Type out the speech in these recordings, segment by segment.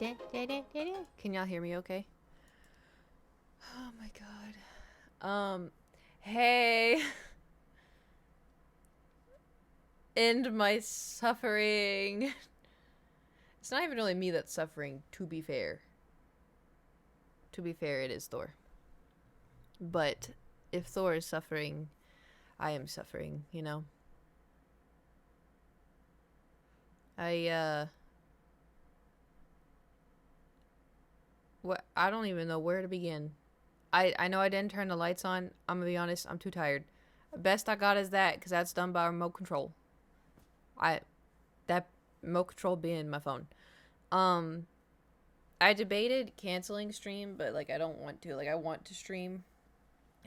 Can y'all hear me okay? Oh my god. Hey. End my suffering. It's not even really me that's suffering, to be fair. To be fair, it is Thor. But if Thor is suffering, I am suffering, you know? I don't even know where to begin. I know I didn't turn the lights on. I'm gonna be honest, I'm too tired. Best I got is that, because that's done by remote control. That remote control being my phone. I debated canceling stream, but like I don't want to. Like I want to stream.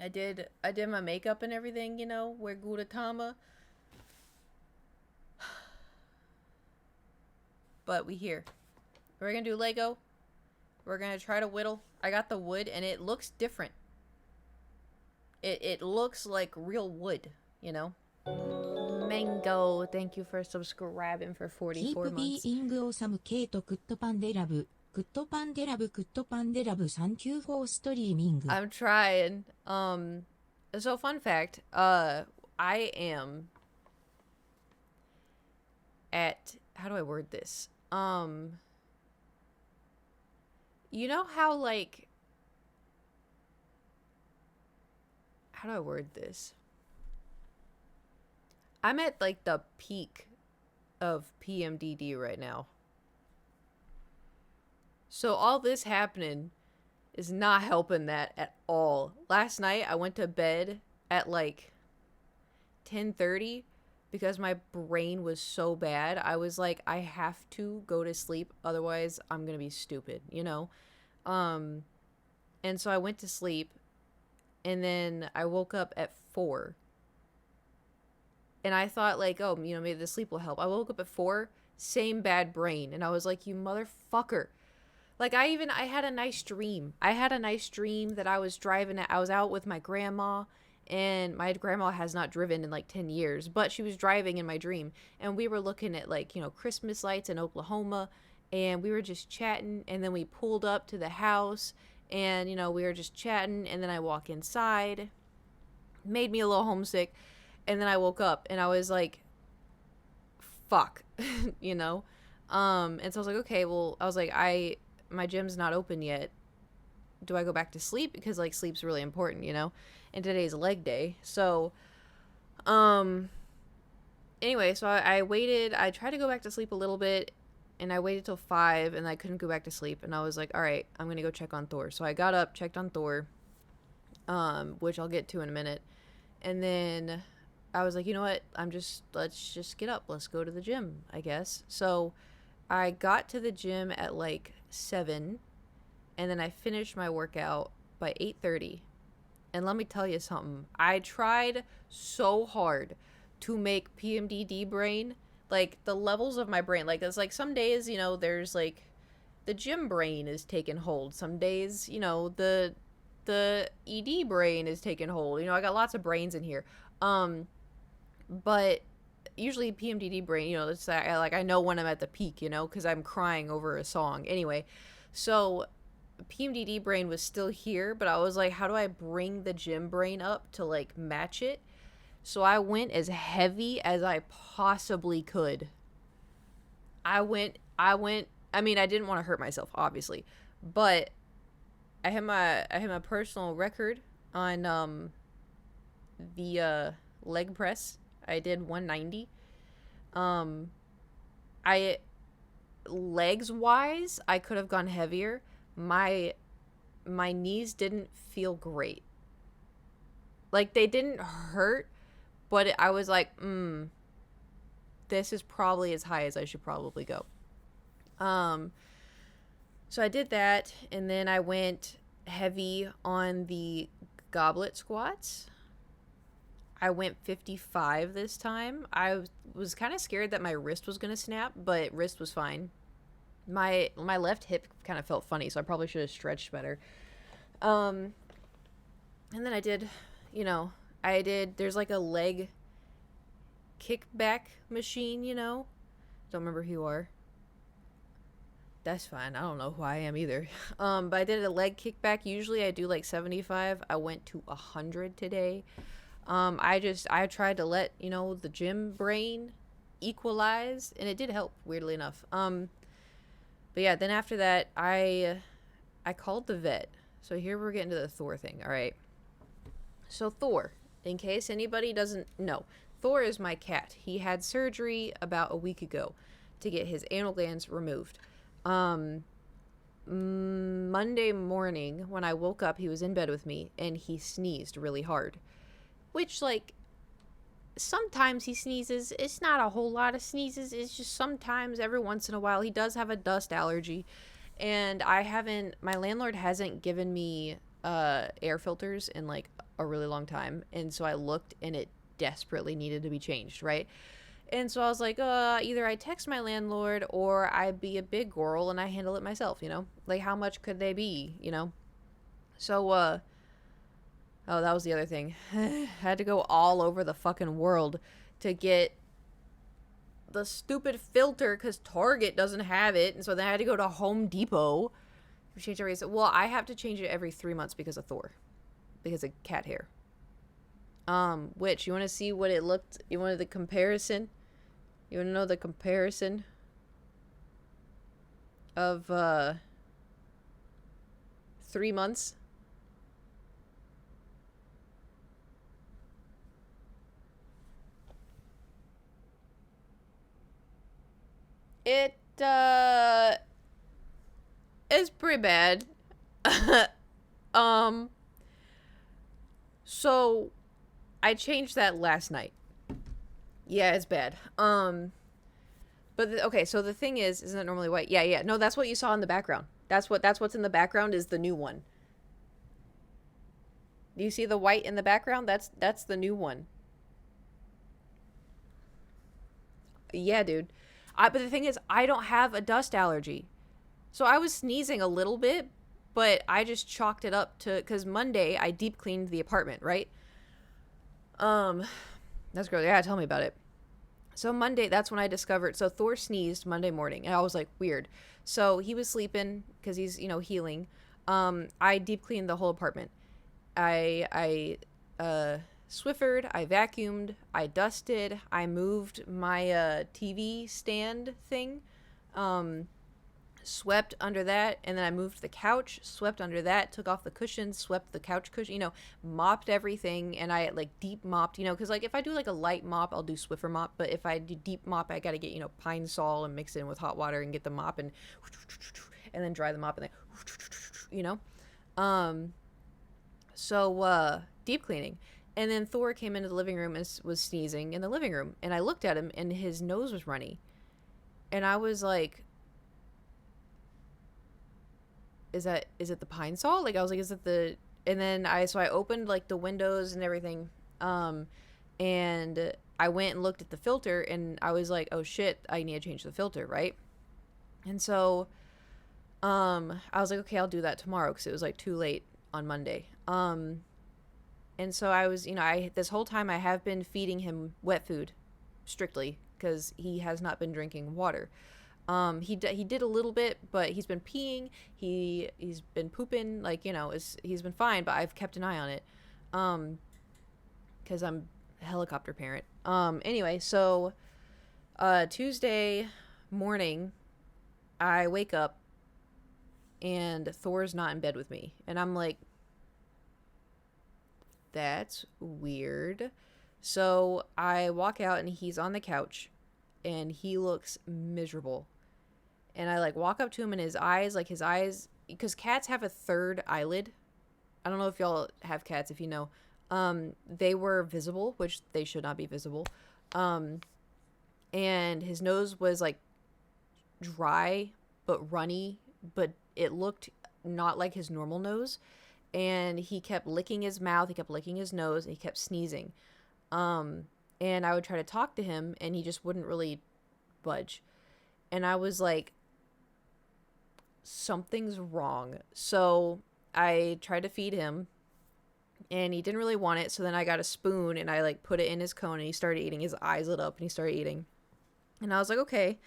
I did my makeup and everything, you know, wear Gudetama. But we here. We're gonna do Lego. We're gonna try to whittle. I got the wood and it looks different. It looks like real wood, you know? Mango, thank you for subscribing for 44 months. Keep being awesome, Kate. Good pande love. Good pande love. Good pande love. Thank you for streaming. I'm trying. So fun fact, I am at, how do I word this? You know how, like, how do I word this? I'm at, like, the peak of PMDD right now. So all this happening is not helping that at all. Last night, I went to bed at, like, 10:30 because my brain was so bad. I was like, I have to go to sleep, otherwise I'm gonna be stupid, you know? And so I went to sleep, and then I woke up at 4. And I thought, like, oh, you know, maybe the sleep will help. I woke up at 4, same bad brain. And I was like, you motherfucker. Like, I had a nice dream. I had a nice dream that I was driving. I was out with my grandma, and my grandma has not driven in like 10 years, but she was driving in my dream. And we were looking at, like, you know, Christmas lights in Oklahoma, and we were just chatting. And then we pulled up to the house, and, you know, we were just chatting. And then I walk inside, made me a little homesick. And then I woke up and I was like, fuck, you know? And so I was like, okay, well, I was like, my gym's not open yet. Do I go back to sleep? Because, like, sleep's really important, you know? And today's leg day. So, anyway, so I waited. I tried to go back to sleep a little bit, and I waited till 5, and I couldn't go back to sleep. And I was like, all right, I'm going to go check on Thor. So I got up, checked on Thor, which I'll get to in a minute. And then I was like, you know what? Let's just get up. Let's go to the gym, I guess. So I got to the gym at like 7, and then I finished my workout by 8:30. And let me tell you something. I tried so hard to make PMDD brain, like the levels of my brain. Like, it's like some days, you know, there's like the gym brain is taking hold. Some days, you know, the ED brain is taking hold. You know, I got lots of brains in here. But usually PMDD brain, you know, it's like I know when I'm at the peak, you know, because I'm crying over a song. Anyway, so PMDD brain was still here, but I was like, how do I bring the gym brain up to like match it? So I went as heavy as I possibly could. I mean, I didn't want to hurt myself, obviously, but I had my personal record on the leg press. I did 190. I legs wise, I could have gone heavier. My knees didn't feel great. Like, they didn't hurt, but I was like, this is probably as high as I should probably go. So I did that, and then I went heavy on the goblet squats. I went 55 this time. I was kind of scared that my wrist was going to snap, but wrist was fine. My left hip kind of felt funny, so I probably should have stretched better. And then I did, you know, there's like a leg kickback machine, you know? Don't remember who you are. That's fine. I don't know who I am either. But I did a leg kickback. Usually I do like 75. I went to 100 today. I tried to let, the gym brain equalize, and it did help, weirdly enough. But yeah, then after that, I called the vet. So here we're getting to the Thor thing. All right. So Thor, in case anybody doesn't know, Thor is my cat. He had surgery about a week ago to get his anal glands removed. Um, Monday morning when I woke up, he was in bed with me and he sneezed really hard. Which, like, sometimes he sneezes. It's not a whole lot of sneezes. It's just sometimes, every once in a while, he does have a dust allergy. And my landlord hasn't given me air filters in like a really long time. And so I looked and it desperately needed to be changed, right? And so I was like, either I text my landlord or I be a big girl and I handle it myself, Like, how much could they be? So, oh, that was the other thing. I had to go all over the fucking world to get the stupid filter because Target doesn't have it. And so then I had to go to Home Depot to change every. Well, I have to change it every 3 months because of Thor, because of cat hair. Which, you want to see what it looked? You wanted the comparison? You want to know the comparison of 3 months? It is pretty bad. um so I changed that last night. Yeah, it's bad. Okay, so the thing is, isn't it normally white? Yeah, yeah. No, that's what you saw in the background. That's what's in the background is the new one. Do you see the white in the background? That's the new one. Yeah, dude. But the thing is, I don't have a dust allergy. So I was sneezing a little bit, but I just chalked it up to cuz Monday I deep cleaned the apartment, right? Um that's gross. Yeah, tell me about it. So Monday, that's when I discovered. So Thor sneezed Monday morning, and I was like, weird. So he was sleeping because he's healing. I deep cleaned the whole apartment. I Swiffered. I vacuumed. I dusted. I moved my TV stand thing. Um, Swept under that, and then I moved the couch, swept under that, took off the cushions, swept the couch cushion, mopped everything, and I like deep mopped, because like if I do like a light mop, I'll do Swiffer mop, but if I do deep mop, I gotta get pine sol and mix it in with hot water and get the mop and then dry the mop and then um deep cleaning. And then Thor came into the living room and was sneezing in the living room, and I looked at him and his nose was runny, and I was like, is it the pine sol? Like I was like, is it the and then I opened like the windows and everything. And I went and looked at the filter and I was like, oh shit, I need to change the filter, right? And so I was like, okay, I'll do that tomorrow because it was like too late on Monday. And so I was, I this whole time I have been feeding him wet food strictly because he has not been drinking water. He did a little bit, but he's been peeing. He's been pooping. Like he's been fine, but I've kept an eye on it. Because I'm a helicopter parent. Anyway, so Tuesday morning, I wake up and Thor's not in bed with me, and I'm like, that's weird. So I walk out and he's on the couch, and he looks miserable. And I like walk up to him and his eyes, because cats have a third eyelid. I don't know if y'all have cats, if you know. They were visible, which they should not be visible. And his nose was like dry but runny, but it looked not like his normal nose. And he kept licking his mouth, he kept licking his nose, and he kept sneezing. And I would try to talk to him, and he just wouldn't really budge. And I was like, something's wrong. So I tried to feed him, and he didn't really want it. So then I got a spoon, and I like put it in his cone, and he started eating. His eyes lit up, and he started eating. And I was like, okay.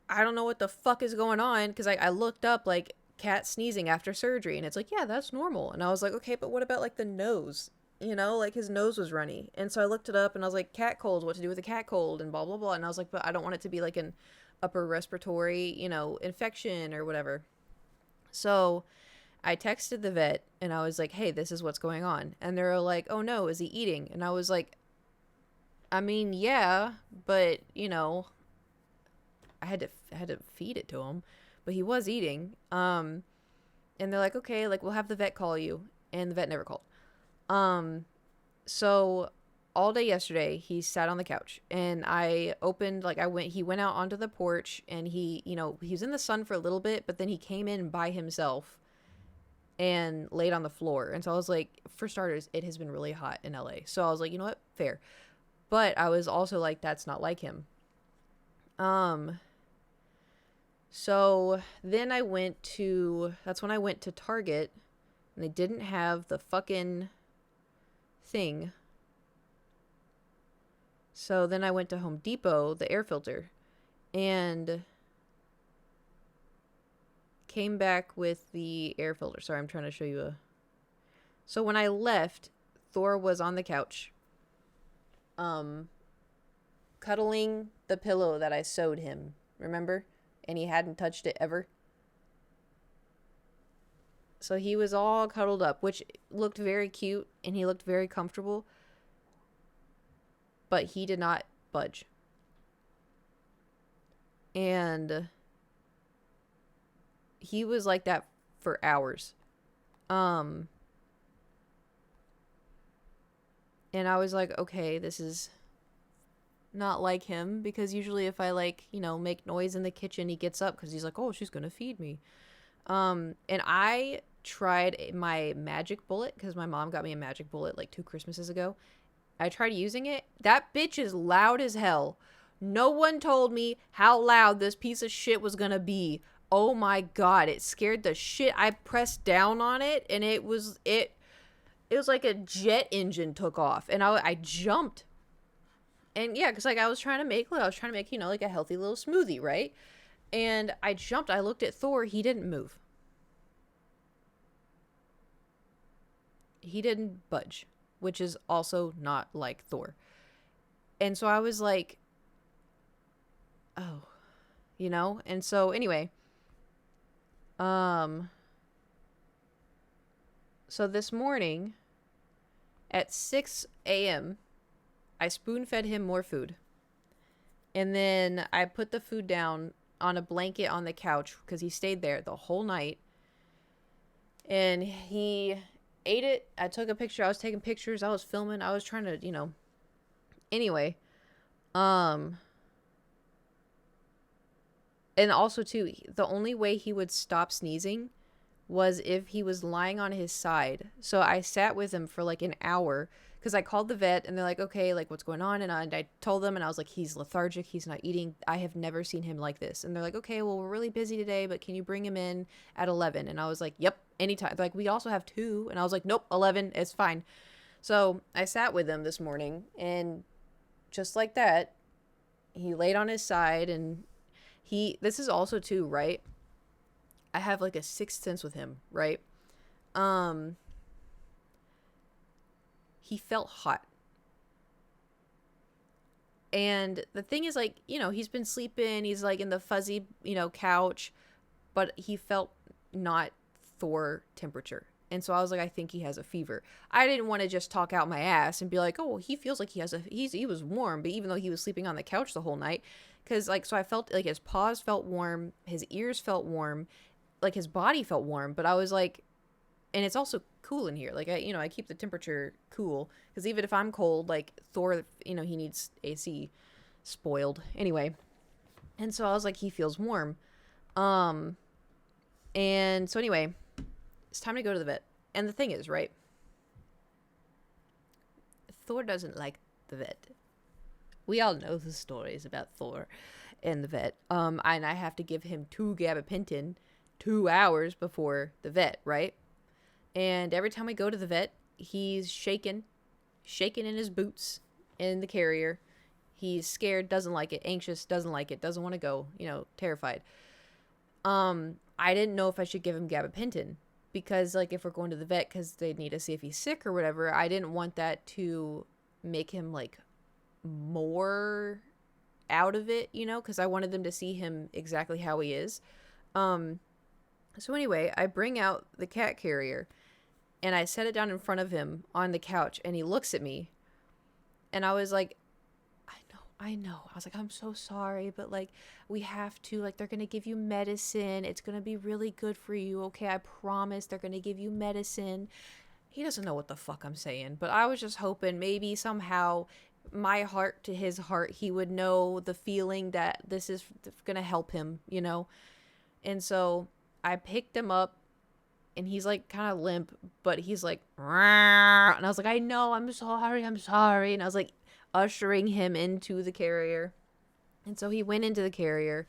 I don't know what the fuck is going on, because I looked up like cat sneezing after surgery, and it's like, yeah, that's normal. And I was like, okay, but what about like the nose? You know, like his nose was runny. And so I looked it up and I was like, cat cold, what to do with a cat cold, and blah blah blah. And I was like, but I don't want it to be like an upper respiratory, infection or whatever. So I texted the vet and I was like, hey, this is what's going on. And they're like, oh no, is he eating? And I was like, I mean, yeah, but I had to feed it to him, but he was eating. And they're like, okay, like we'll have the vet call you, and the vet never called. Um, so all day yesterday he sat on the couch, and I opened like I went. He went out onto the porch, and he was in the sun for a little bit, but then he came in by himself and laid on the floor. And so I was like, for starters, it has been really hot in LA, so I was like, you know what, fair. But I was also like, that's not like him. Um, So then that's when I went to Target, and they didn't have the fucking thing. So then I went to Home Depot, the air filter, and came back with the air filter. Sorry, I'm trying to show you So when I left, Thor was on the couch, um, cuddling the pillow that I sewed him, remember? And he hadn't touched it ever. So he was all cuddled up, which looked very cute and he looked very comfortable, but he did not budge. And he was like that for hours. Um and I was like, okay, this is not like him, because usually if I make noise in the kitchen, he gets up cuz he's like, "Oh, she's going to feed me." And I tried my magic bullet, cuz my mom got me a magic bullet like 2 Christmases ago. I tried using it. That bitch is loud as hell. No one told me how loud this piece of shit was gonna be. Oh my god, it scared the shit. I pressed down on it, and it was like a jet engine took off, and I jumped. And yeah, because I was trying to make like a healthy little smoothie, right? And I jumped. I looked at Thor. He didn't move. He didn't budge, which is also not like Thor. And so I was like, oh, And so anyway, um, so this morning at 6 a.m., I spoon fed him more food. And then I put the food down on a blanket on the couch because he stayed there the whole night. And he ate it. I took a picture. I was taking pictures. I was filming. I was trying to. Anyway. Um. And also, too, the only way he would stop sneezing was if he was lying on his side. So I sat with him for like an hour because I called the vet and they're like, okay, like what's going on? And I told them, and I was like, he's lethargic. He's not eating. I have never seen him like this. And they're like, okay, well, we're really busy today, but can you bring him in at 11? And I was like, yep, anytime. They're like, we also have 2. And I was like, nope, 11, it's fine. So I sat with him this morning, and just like that, he laid on his side. And this is also too, right? I have like a sixth sense with him, right? He felt hot. And the thing is, like, he's been sleeping, he's like in the fuzzy, couch, but he felt not Thor temperature. And so I was like, I think he has a fever. I didn't want to just talk out my ass and be like, oh, well, he feels like he was warm, but even though he was sleeping on the couch the whole night, because so I felt like his paws felt warm, his ears felt warm, like his body felt warm, but I was like, and it's also cool in here. Like I keep the temperature cool because even if I'm cold, like Thor, he needs AC. Spoiled anyway. And so I was like, he feels warm. And so anyway, it's time to go to the vet. And the thing is, right? Thor doesn't like the vet. We all know the stories about Thor and the vet. And I have to give him 2 gabapentin 2 hours before the vet, right? And every time we go to the vet, he's shaking in his boots in the carrier. He's scared, doesn't like it, anxious, doesn't like it, doesn't want to go, terrified. I didn't know if I should give him gabapentin because, like, if we're going to the vet because they need to see if he's sick or whatever, I didn't want that to make him, like, more out of it, because I wanted them to see him exactly how he is. Um, so anyway, I bring out the cat carrier and I set it down in front of him on the couch and he looks at me and I was like, I know. I was like, I'm so sorry, but like, we have to, like, they're going to give you medicine. It's going to be really good for you. Okay. I promise they're going to give you medicine. He doesn't know what the fuck I'm saying, but I was just hoping maybe somehow my heart to his heart, he would know the feeling that this is going to help him. And so I picked him up and he's like kind of limp, but he's like, "Rah." And I was like, I know, I'm sorry, I'm sorry. And I was like ushering him into the carrier. And so he went into the carrier,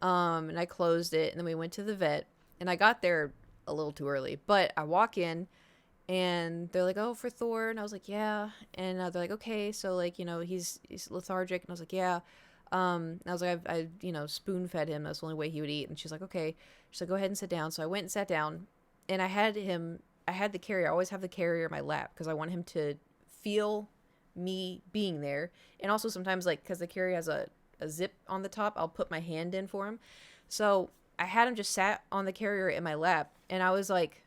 and I closed it. And then we went to the vet. And I got there a little too early, but I walk in and they're like, oh, for Thor. And I was like, yeah. And they're like, okay, so like, he's lethargic. And I was like, yeah. I was like, I spoon fed him. That's the only way he would eat. And she's like, okay. She's like, go ahead and sit down. So I went and sat down and I had the carrier. I always have the carrier in my lap because I want him to feel me being there. And also sometimes, like, because the carrier has a zip on the top, I'll put my hand in for him. So I had him just sat on the carrier in my lap and I was like,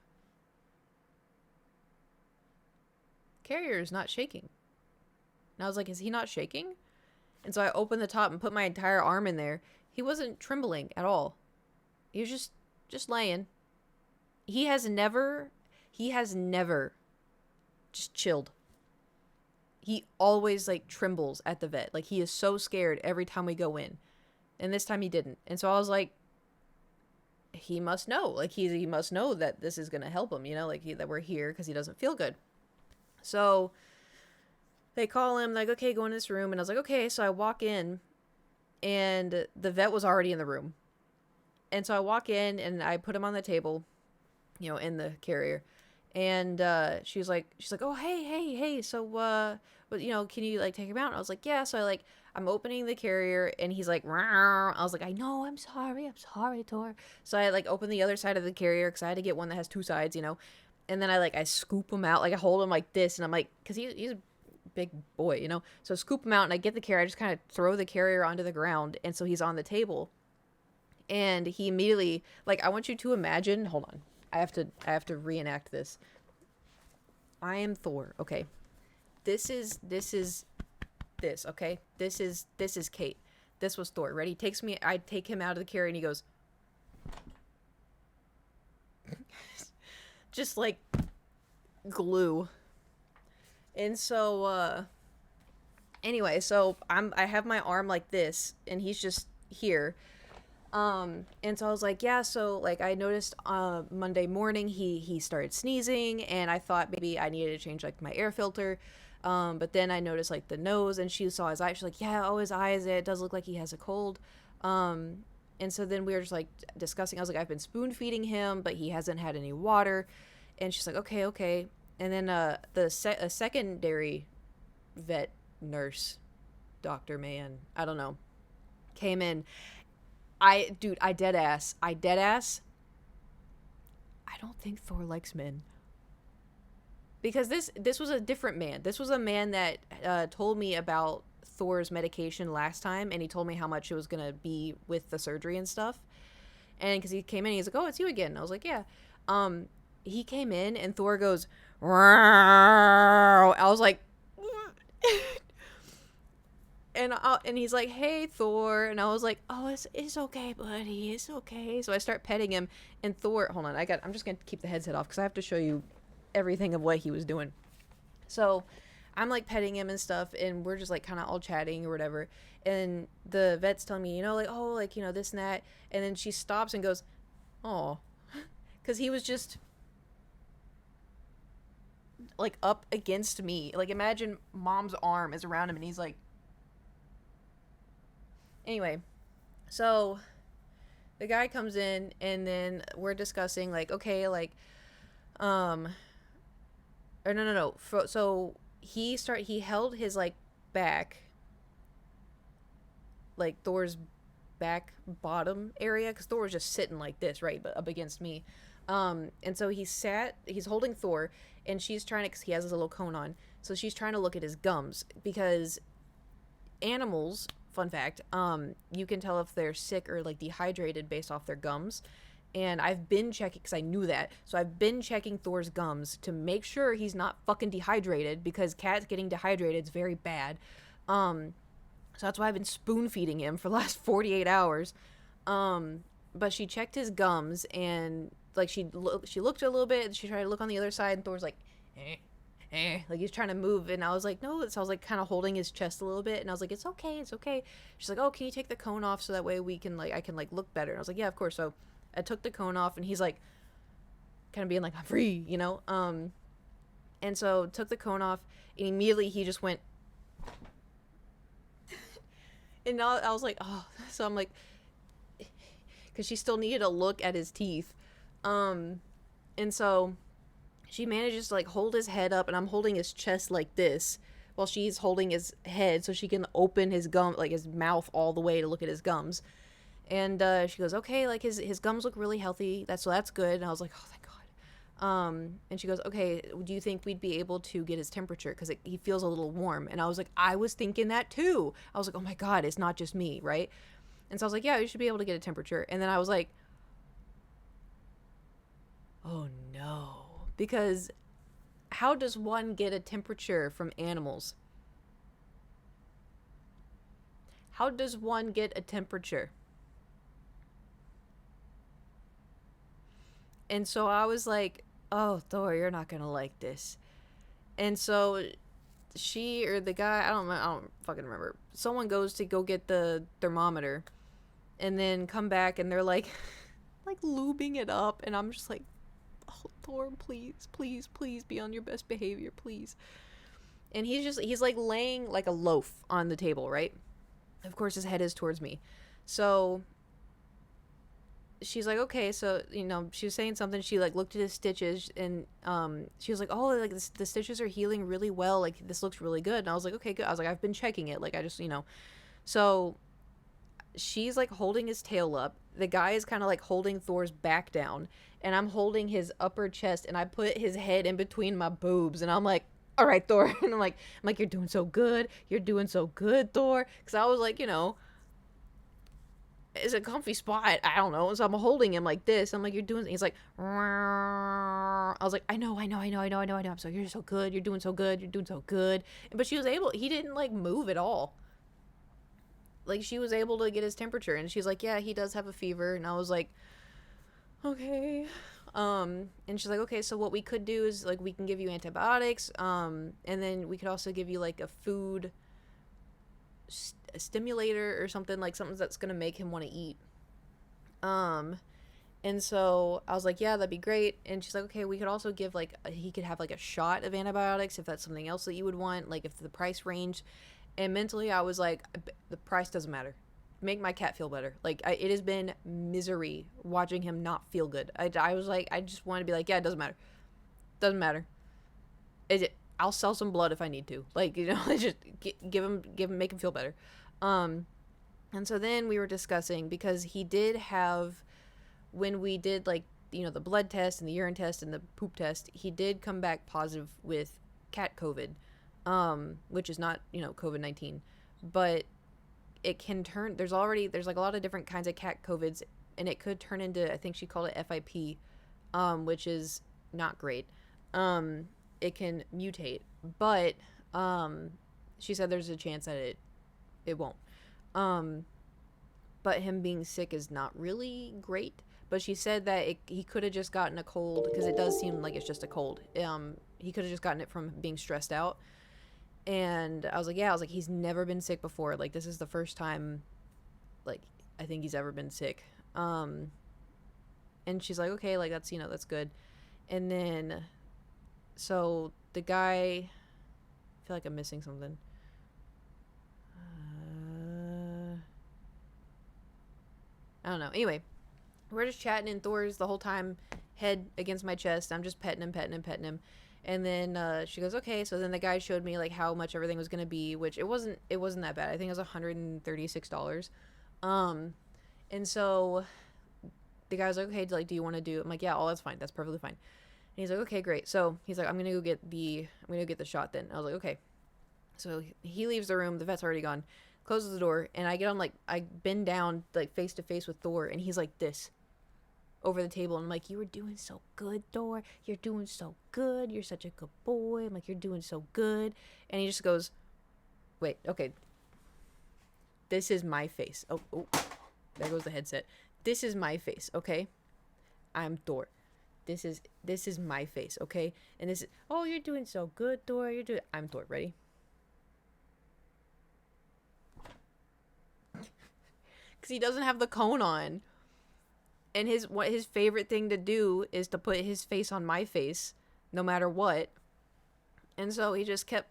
carrier is not shaking. And I was like, is he not shaking? And so I opened the top and put my entire arm in there. He wasn't trembling at all. He was just laying. He has never just chilled. He always like trembles at the vet. Like he is so scared every time we go in. And this time he didn't. And so I was like, he must know. Like he must know that this is going to help him, like that we're here because he doesn't feel good. So they call him like, okay, go in this room. And I was like, okay. So I walk in and the vet was already in the room. And so I walk in and I put him on the table, in the carrier. And she's like, oh, hey. So, but can you like take him out? And I was like, yeah. So I'm opening the carrier and he's like, rawr. I was like, I know, I'm sorry, Tor. So I like open the other side of the carrier because I had to get one that has two sides, And then I scoop him out, like I hold him like this, and I'm like, because he's a big boy, So I scoop him out and I get the carrier. I just kind of throw the carrier onto the ground, and so he's on the table. And he immediately, like, I want you to imagine. Hold on, I have to reenact this. I am Thor. Okay, this is this. Okay, this is Kate. This was Thor. Ready? Takes me. I take him out of the carrier, and he goes, just like glue. And so anyway, so I have my arm like this and he's just here. And so I was like, yeah, so like I noticed Monday morning he started sneezing and I thought maybe I needed to change like my air filter. But then I noticed like the nose and she saw his eyes. She's like, yeah, oh, his eyes, it does look like he has a cold. And so then we were just like discussing. I was like, I've been spoon feeding him, but he hasn't had any water. And she's like, okay. And then a secondary vet nurse, doctor man, I don't know, came in. I dead ass. I don't think Thor likes men. Because this was a different man. This was a man that told me about Thor's medication last time, and he told me how much it was going to be with the surgery and stuff. And because he came in, he's like, oh, it's you again. And I was like, yeah. He came in, and Thor goes, I was like, and he's like, hey, Thor. And I was like, oh, it's okay, buddy. It's okay. So I start petting him, and Thor, hold on, I'm just going to keep the headset off because I have to show you everything of what he was doing. So I'm like petting him and stuff, and we're just like kind of all chatting or whatever. And the vet's telling me, like, oh, like, this and that. And then she stops and goes, oh, because he was just like up against me. Like, imagine mom's arm is around him and he's like, anyway. So the guy comes in and then we're discussing like, okay, like, or no. So he held his like back like Thor's back bottom area, because Thor was just sitting like this, right, but up against me. And so he's holding Thor, and she's trying to, because he has his little cone on, so she's trying to look at his gums, because animals, fun fact, you can tell if they're sick or like dehydrated based off their gums. And I've been checking, because I knew that, so I've been checking Thor's gums to make sure he's not fucking dehydrated, because cats getting dehydrated is very bad. So that's why I've been spoon feeding him for the last 48 hours. But she checked his gums, and like she looked a little bit, and she tried to look on the other side, and Thor's like, like he's trying to move, and I was like, no. So I was like kind of holding his chest a little bit, and I was like, it's okay, it's okay. She's like, oh, can you take the cone off so that way we can, like, I can like look better? And I was like, yeah, of course. So I took the cone off, and he's like kind of being like, I'm free, you know. And so took the cone off, and immediately he just went. And now I was like, oh. So I'm like, because she still needed to look at his teeth. And so she manages to like hold his head up, and I'm holding his chest like this while she's holding his head so she can open his gum, like his mouth all the way to look at his gums. And she goes, okay, like his gums look really healthy. That's good. And I was like, oh, thank God. And she goes, okay, do you think we'd be able to get his temperature? Because he feels a little warm. And I was like, I was thinking that too. I was like, oh my God, it's not just me, right? And so I was like, yeah, you should be able to get a temperature. And then I was like, oh no. Because how does one get a temperature from animals? How does one get a temperature? And so I was like, oh, Thor, you're not going to like this. And so she or the guy, I don't fucking remember. Someone goes to go get the thermometer and then come back, and they're like like lubing it up, and I'm just like, oh, Thor, please, please, please be on your best behavior, please. And he's like laying like a loaf on the table, right? Of course his head is towards me. So she's like, okay, so, you know, she was saying something. She like looked at his stitches, and she was like, oh, like the stitches are healing really well, like this looks really good. And I was like, okay, good. I was like, I've been checking it, like I just, you know. So she's like holding his tail up, the guy is kind of like holding Thor's back down, and I'm holding his upper chest, and I put his head in between my boobs, and I'm like, all right, Thor. And I'm like, you're doing so good, Thor. Because I was like, you know, it's a comfy spot. I don't know. So I'm holding him like this. I'm like, you're doing. He's like, I was like, I know. I'm so, you're so good. You're doing so good. But she was able. He didn't like move at all. Like she was able to get his temperature, and she's like, yeah, he does have a fever. And I was like, okay. And she's like, okay, so what we could do is like we can give you antibiotics. And then we could also give you like a food stimulator or something, like something that's gonna make him want to eat. And so I was like, yeah, that'd be great. And she's like, okay, we could also give like he could have like a shot of antibiotics if that's something else that you would want, like if the price range. And mentally I was like, the price doesn't matter, make my cat feel better. Like it has been misery watching him not feel good. I was like, I just want to be like, yeah, it doesn't matter. I'll sell some blood if I need to. Like, you know, just give him, make him feel better. And so then we were discussing, because he did have, when we did like, you know, the blood test and the urine test and the poop test, he did come back positive with cat COVID, which is not, you know, COVID-19, but it can turn, there's like a lot of different kinds of cat COVIDs, and it could turn into, I think she called it FIP, which is not great. It can mutate, but she said there's a chance that it won't. But him being sick is not really great. But she said that he could have just gotten a cold, because it does seem like it's just a cold. He could have just gotten it from being stressed out. And I was like, yeah, he's never been sick before. Like, this is the first time, like, I think he's ever been sick. And she's like, okay, like, that's, you know, that's good. And then, so the guy, I feel like I'm missing something. I don't know. Anyway, we're just chatting, and Thor's the whole time head against my chest. I'm just petting him. And then she goes, okay. So then the guy showed me like how much everything was gonna be, which it wasn't that bad. I think it was $136. Um, and so the guy was like, okay, like, do you want to do? I'm like, yeah, oh, that's fine, that's perfectly fine. And he's like, okay, great. So he's like, I'm gonna go get the shot then. I was like, okay. So he leaves the room. The vet's already gone. Closes the door, and I get on like I bend down like face to face with Thor, and he's like this over the table, and I'm like, you were doing so good, Thor. You're doing so good. You're such a good boy. I'm like, you're doing so good. And he just goes, wait, okay, this is my face. Oh, there goes the headset. This is my face, okay? I'm Thor. This is my face, okay? And this is, oh, you're doing so good, Thor. I'm Thor. Ready? Because he doesn't have the cone on, and his favorite thing to do is to put his face on my face, no matter what. And so he just kept.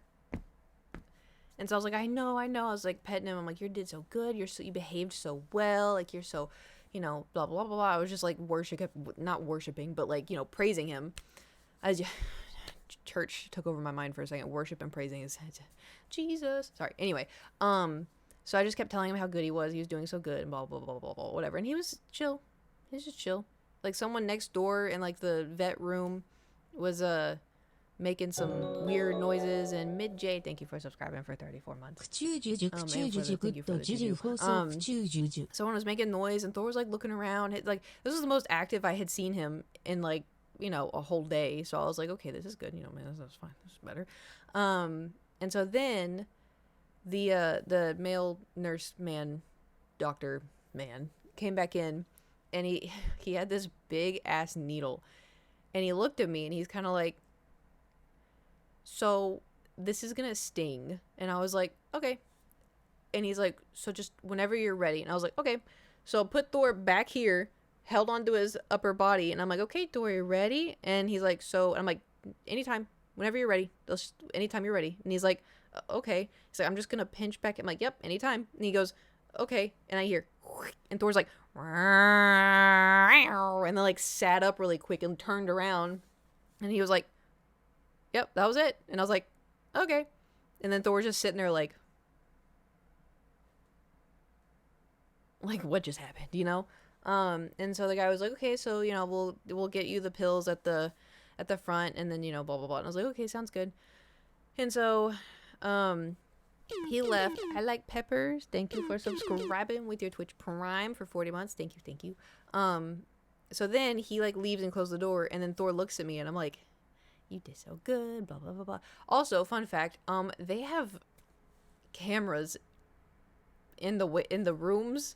And so I was like, I know. I was like petting him. I'm like, you did so good. You behaved so well. Like you're so, blah blah blah blah. I was just like not worshiping, but like praising him. Church took over my mind for a second. Worship and praising is Jesus. Sorry. Anyway, so I just kept telling him how good he was. He was doing so good and blah blah blah blah blah whatever. And he was chill. He was just chill. Like someone next door in like the vet room was making some weird noises. And Mid J, thank you for subscribing for 34 months. Someone was making noise, and Thor was like looking around. Like this was the most active I had seen him in like a whole day. So I was like, okay, this is good. Man, this is fine. This is better. And so then the male nurse man, doctor man, came back in, and he had this big ass needle, and he looked at me, and he's kind of like, so this is gonna sting. And I was like, okay. And he's like, so just whenever you're ready. And I was like, okay. So put Thor back here, held onto his upper body, and I'm like, okay, Thor, you ready? And he's like, so, and I'm like, anytime, whenever you're ready, anytime you're ready. And he's like, okay. He's like, I'm just gonna pinch back. I'm like, yep, anytime. And he goes, okay. And I hear, and Thor's like, and then like sat up really quick and turned around, and he was like, yep, that was it. And I was like, okay. And then Thor was just sitting there like what just happened? And so the guy was like, okay, so we'll get you the pills at the front, and then blah blah blah. And I was like, okay, sounds good. And so he left. I like peppers. Thank you for subscribing with your Twitch Prime for 40 months. Thank you. So then he like leaves and closes the door, and then Thor looks at me, and I'm like, you did so good, blah blah blah blah. Also, fun fact, they have cameras in the rooms.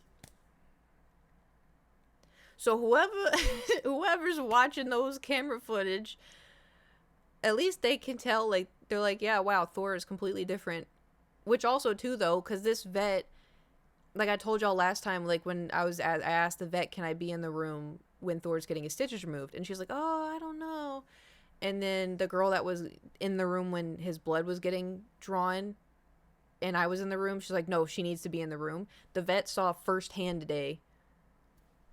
So whoever's watching those camera footage, at least they can tell, like, they're like, yeah, wow, Thor is completely different. Which also too, though, because this vet, like I told y'all last time, like when I asked the vet, can I be in the room when Thor's getting his stitches removed? And she's like, oh, I don't know. And then the girl that was in the room when his blood was getting drawn, and I was in the room, she's like, no, she needs to be in the room. The vet saw firsthand today,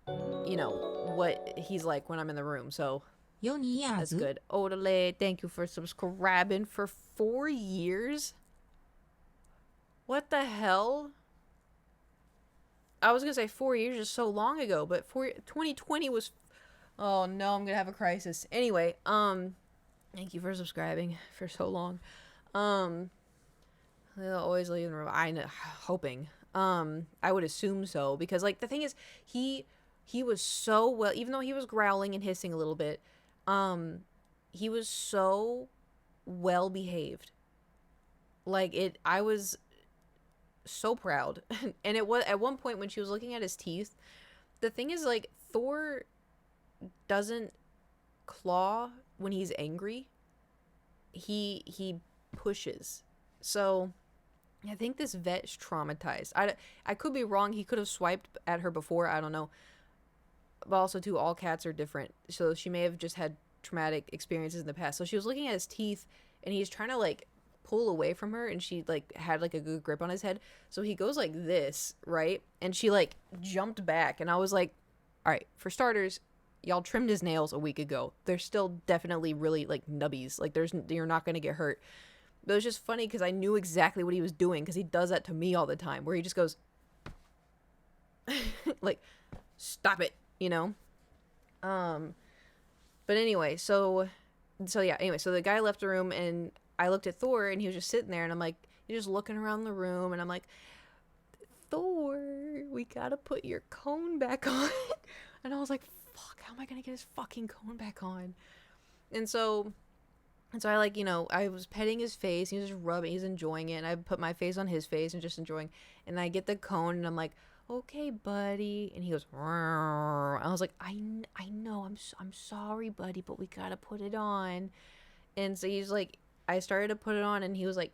what he's like when I'm in the room. So that's good. Odele, thank you for subscribing for 4 years. What the hell? I was gonna say 4 years is so long ago, but 2020 was. Oh no, I'm gonna have a crisis. Anyway, thank you for subscribing for so long. They'll always leave in the room. I know, hoping. I would assume so, because like the thing is, he was so well, even though he was growling and hissing a little bit, he was so well behaved. Like I was so proud. And it was at one point when she was looking at his teeth. The thing is, like, Thor doesn't claw when he's angry. He pushes. So I think this vet's traumatized. I could be wrong. He could have swiped at her before. I don't know. But also, too, all cats are different. So she may have just had traumatic experiences in the past. So she was looking at his teeth, and he's trying to, like, pull away from her, and she, like, had, like, a good grip on his head. So he goes like this, right? And she, like, jumped back. And I was like, all right, for starters, y'all trimmed his nails a week ago. They're still definitely really like nubbies. Like you're not gonna get hurt. But it was just funny because I knew exactly what he was doing because he does that to me all the time, where he just goes like, stop it, you know. Um, but anyway, so yeah. Anyway, so the guy left the room and I looked at Thor and he was just sitting there and I'm like, he's just looking around the room and I'm like, Thor, we gotta put your cone back on. And I was like, fuck, how am I gonna get his fucking cone back on? And so I like, I was petting his face, he was just rubbing, he's enjoying it, and I put my face on his face and just enjoying. And I get the cone and I'm like, okay, buddy. And he goes, "Rrr." I was like, I know, I'm sorry, buddy, but we gotta put it on. And so he's like, I started to put it on and he was like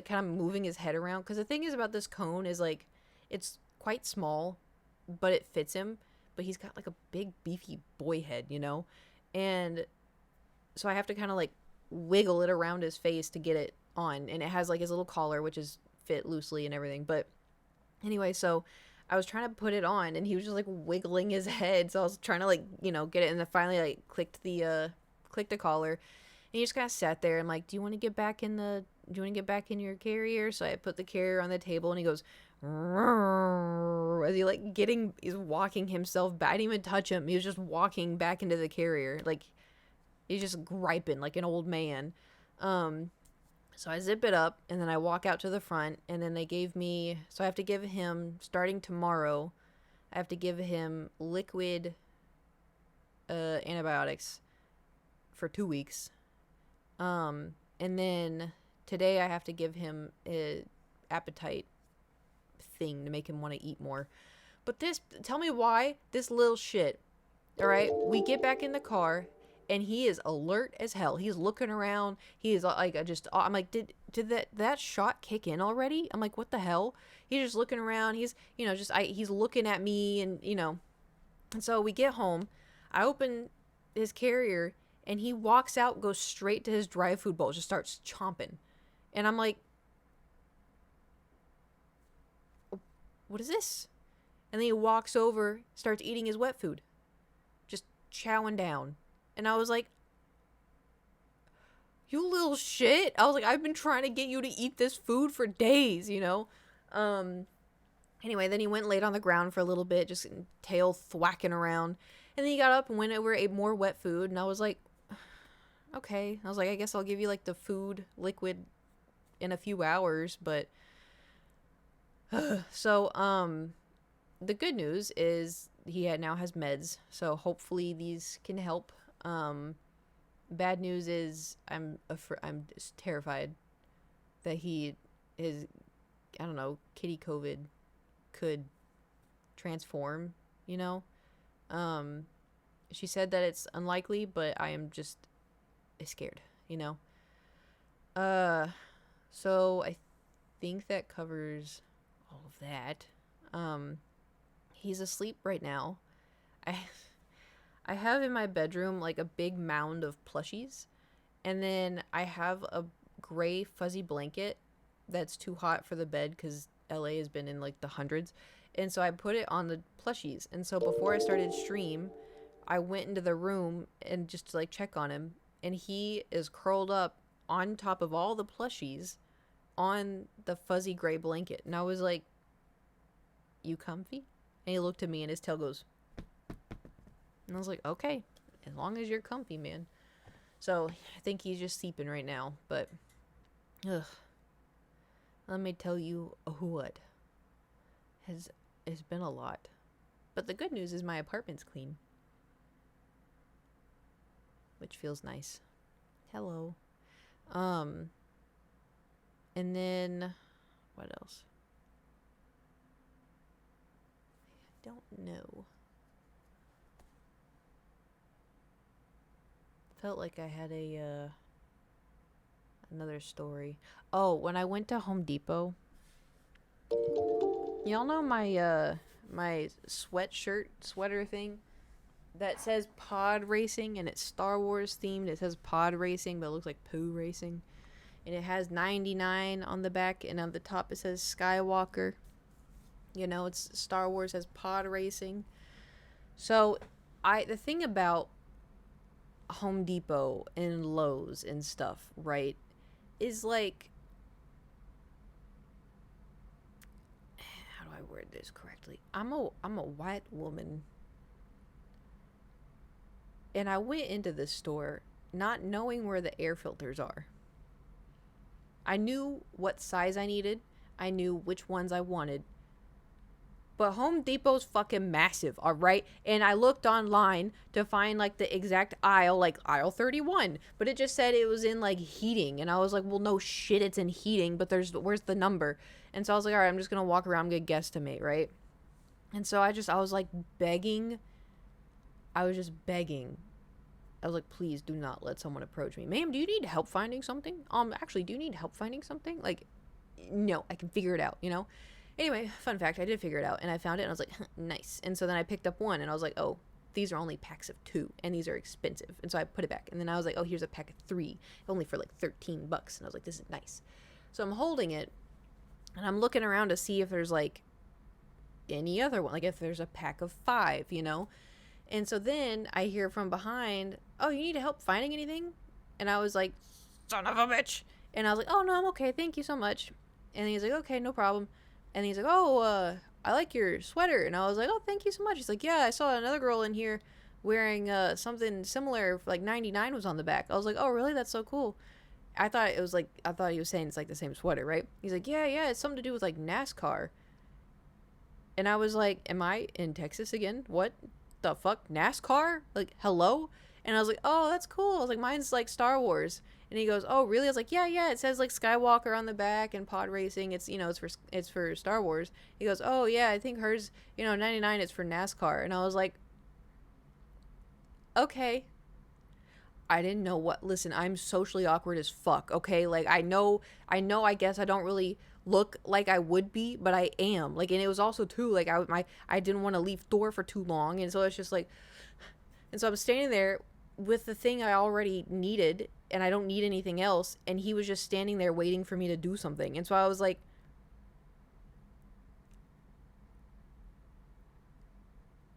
kind of moving his head around, because the thing is about this cone is like it's quite small but it fits him, but he's got like a big beefy boy head, and so I have to kind of like wiggle it around his face to get it on, and it has like his little collar which is fit loosely and everything. But anyway, so I was trying to put it on and he was just like wiggling his head, so I was trying to like get it, and then finally like clicked the collar. And he just kind of sat there and like, do you want to get back in your carrier? So I put the carrier on the table and he goes, as he like he's walking himself back. I didn't even touch him. He was just walking back into the carrier. Like he's just griping like an old man. So I zip it up and then I walk out to the front, and then they gave me, so I have to give him, starting tomorrow, I have to give him liquid antibiotics for 2 weeks. And then today I have to give him a appetite thing to make him want to eat more. But tell me why this little shit. All right, we get back in the car and he is alert as hell. He's looking around. He is like, I'm like, did that shot kick in already? I'm like, what the hell? He's just looking around. He's, he's looking at me, and and so we get home. I open his carrier and he walks out, goes straight to his dry food bowl, just starts chomping. And I'm like, what is this? And then he walks over, starts eating his wet food, just chowing down. And I was like, you little shit. I was like, I've been trying to get you to eat this food for days, Anyway, then he went and laid on the ground for a little bit, just tail thwacking around. And then he got up and went over, ate more wet food. And I was like, okay. I was like, I guess I'll give you like the food liquid in a few hours. But so the good news is he now has meds, so hopefully these can help. Bad news is I'm just terrified that he is, I don't know, kitty COVID could transform, she said that it's unlikely, but I am just scared, so I think that covers all of that. He's asleep right now. I have in my bedroom like a big mound of plushies, and then I have a gray fuzzy blanket that's too hot for the bed because LA has been in like the hundreds, and so I put it on the plushies. And so before I started stream, I went into the room and just to like check on him, and he is curled up on top of all the plushies on the fuzzy gray blanket. And I was like, you comfy? And he looked at me and his tail goes, and I was like, okay, as long as you're comfy, man. So I think he's just sleeping right now. But let me tell you what has been a lot. But the good news is my apartment's clean, which feels nice. Hello. And then what else? I don't know. Felt like I had another story. Oh, when I went to Home Depot, y'all know my sweater thing that says pod racing, and it's Star Wars themed. It says pod racing, but it looks like poo racing, and it has 99 on the back, and on the top it says Skywalker. It's Star Wars, has pod racing. So the thing about Home Depot and Lowe's and stuff, right, is like, how do I word this correctly? I'm a white woman, and I went into this store not knowing where the air filters are. I knew what size I needed. I knew which ones I wanted. But Home Depot's fucking massive, all right? And I looked online to find like the exact aisle, like aisle 31, but it just said it was in like heating. And I was like, well, no shit, it's in heating, but where's the number? And so I was like, all right, I'm just gonna walk around, I'm gonna guesstimate, right? And so I was like begging. I was just begging. I was like, please do not let someone approach me. Ma'am, do you need help finding something? Actually, do you need help finding something? Like, no, I can figure it out, you know? Anyway, fun fact, I did figure it out, and I found it, and I was like, nice. And so then I picked up one, and I was like, oh, these are only packs of 2, and these are expensive. And so I put it back. And then I was like, oh, here's a pack of 3, only for like $13. And I was like, this is nice. So I'm holding it, and I'm looking around to see if there's like any other one, like if there's a pack of 5, you know? And so then I hear from behind, oh, you need help finding anything? And I was like, son of a bitch. And I was like, oh, no, I'm okay. Thank you so much. And he's like, okay, no problem. And he's like, oh, I like your sweater. And I was like, oh, thank you so much. He's like, yeah, I saw another girl in here wearing something similar, like 99 was on the back. I was like, oh, really? That's so cool. I thought he was saying it's like the same sweater, right? He's like, yeah, it's something to do with like NASCAR. And I was like, am I in Texas again? What the fuck? NASCAR? Like, hello? And I was like, oh, that's cool. I was like, mine's like Star Wars. And he goes, oh, really? I was like, yeah. It says like Skywalker on the back and pod racing. It's, it's for Star Wars. He goes, oh, yeah, I think hers, 99 is for NASCAR. And I was like, okay. I didn't know what. Listen, I'm socially awkward as fuck. Okay, like I know. I guess I don't really look like I would be, but I am. Like, and it was also too like I didn't want to leave Thor for too long, and so it's just like, and so I'm standing there with the thing I already needed, and I don't need anything else, and he was just standing there waiting for me to do something, and so I was like,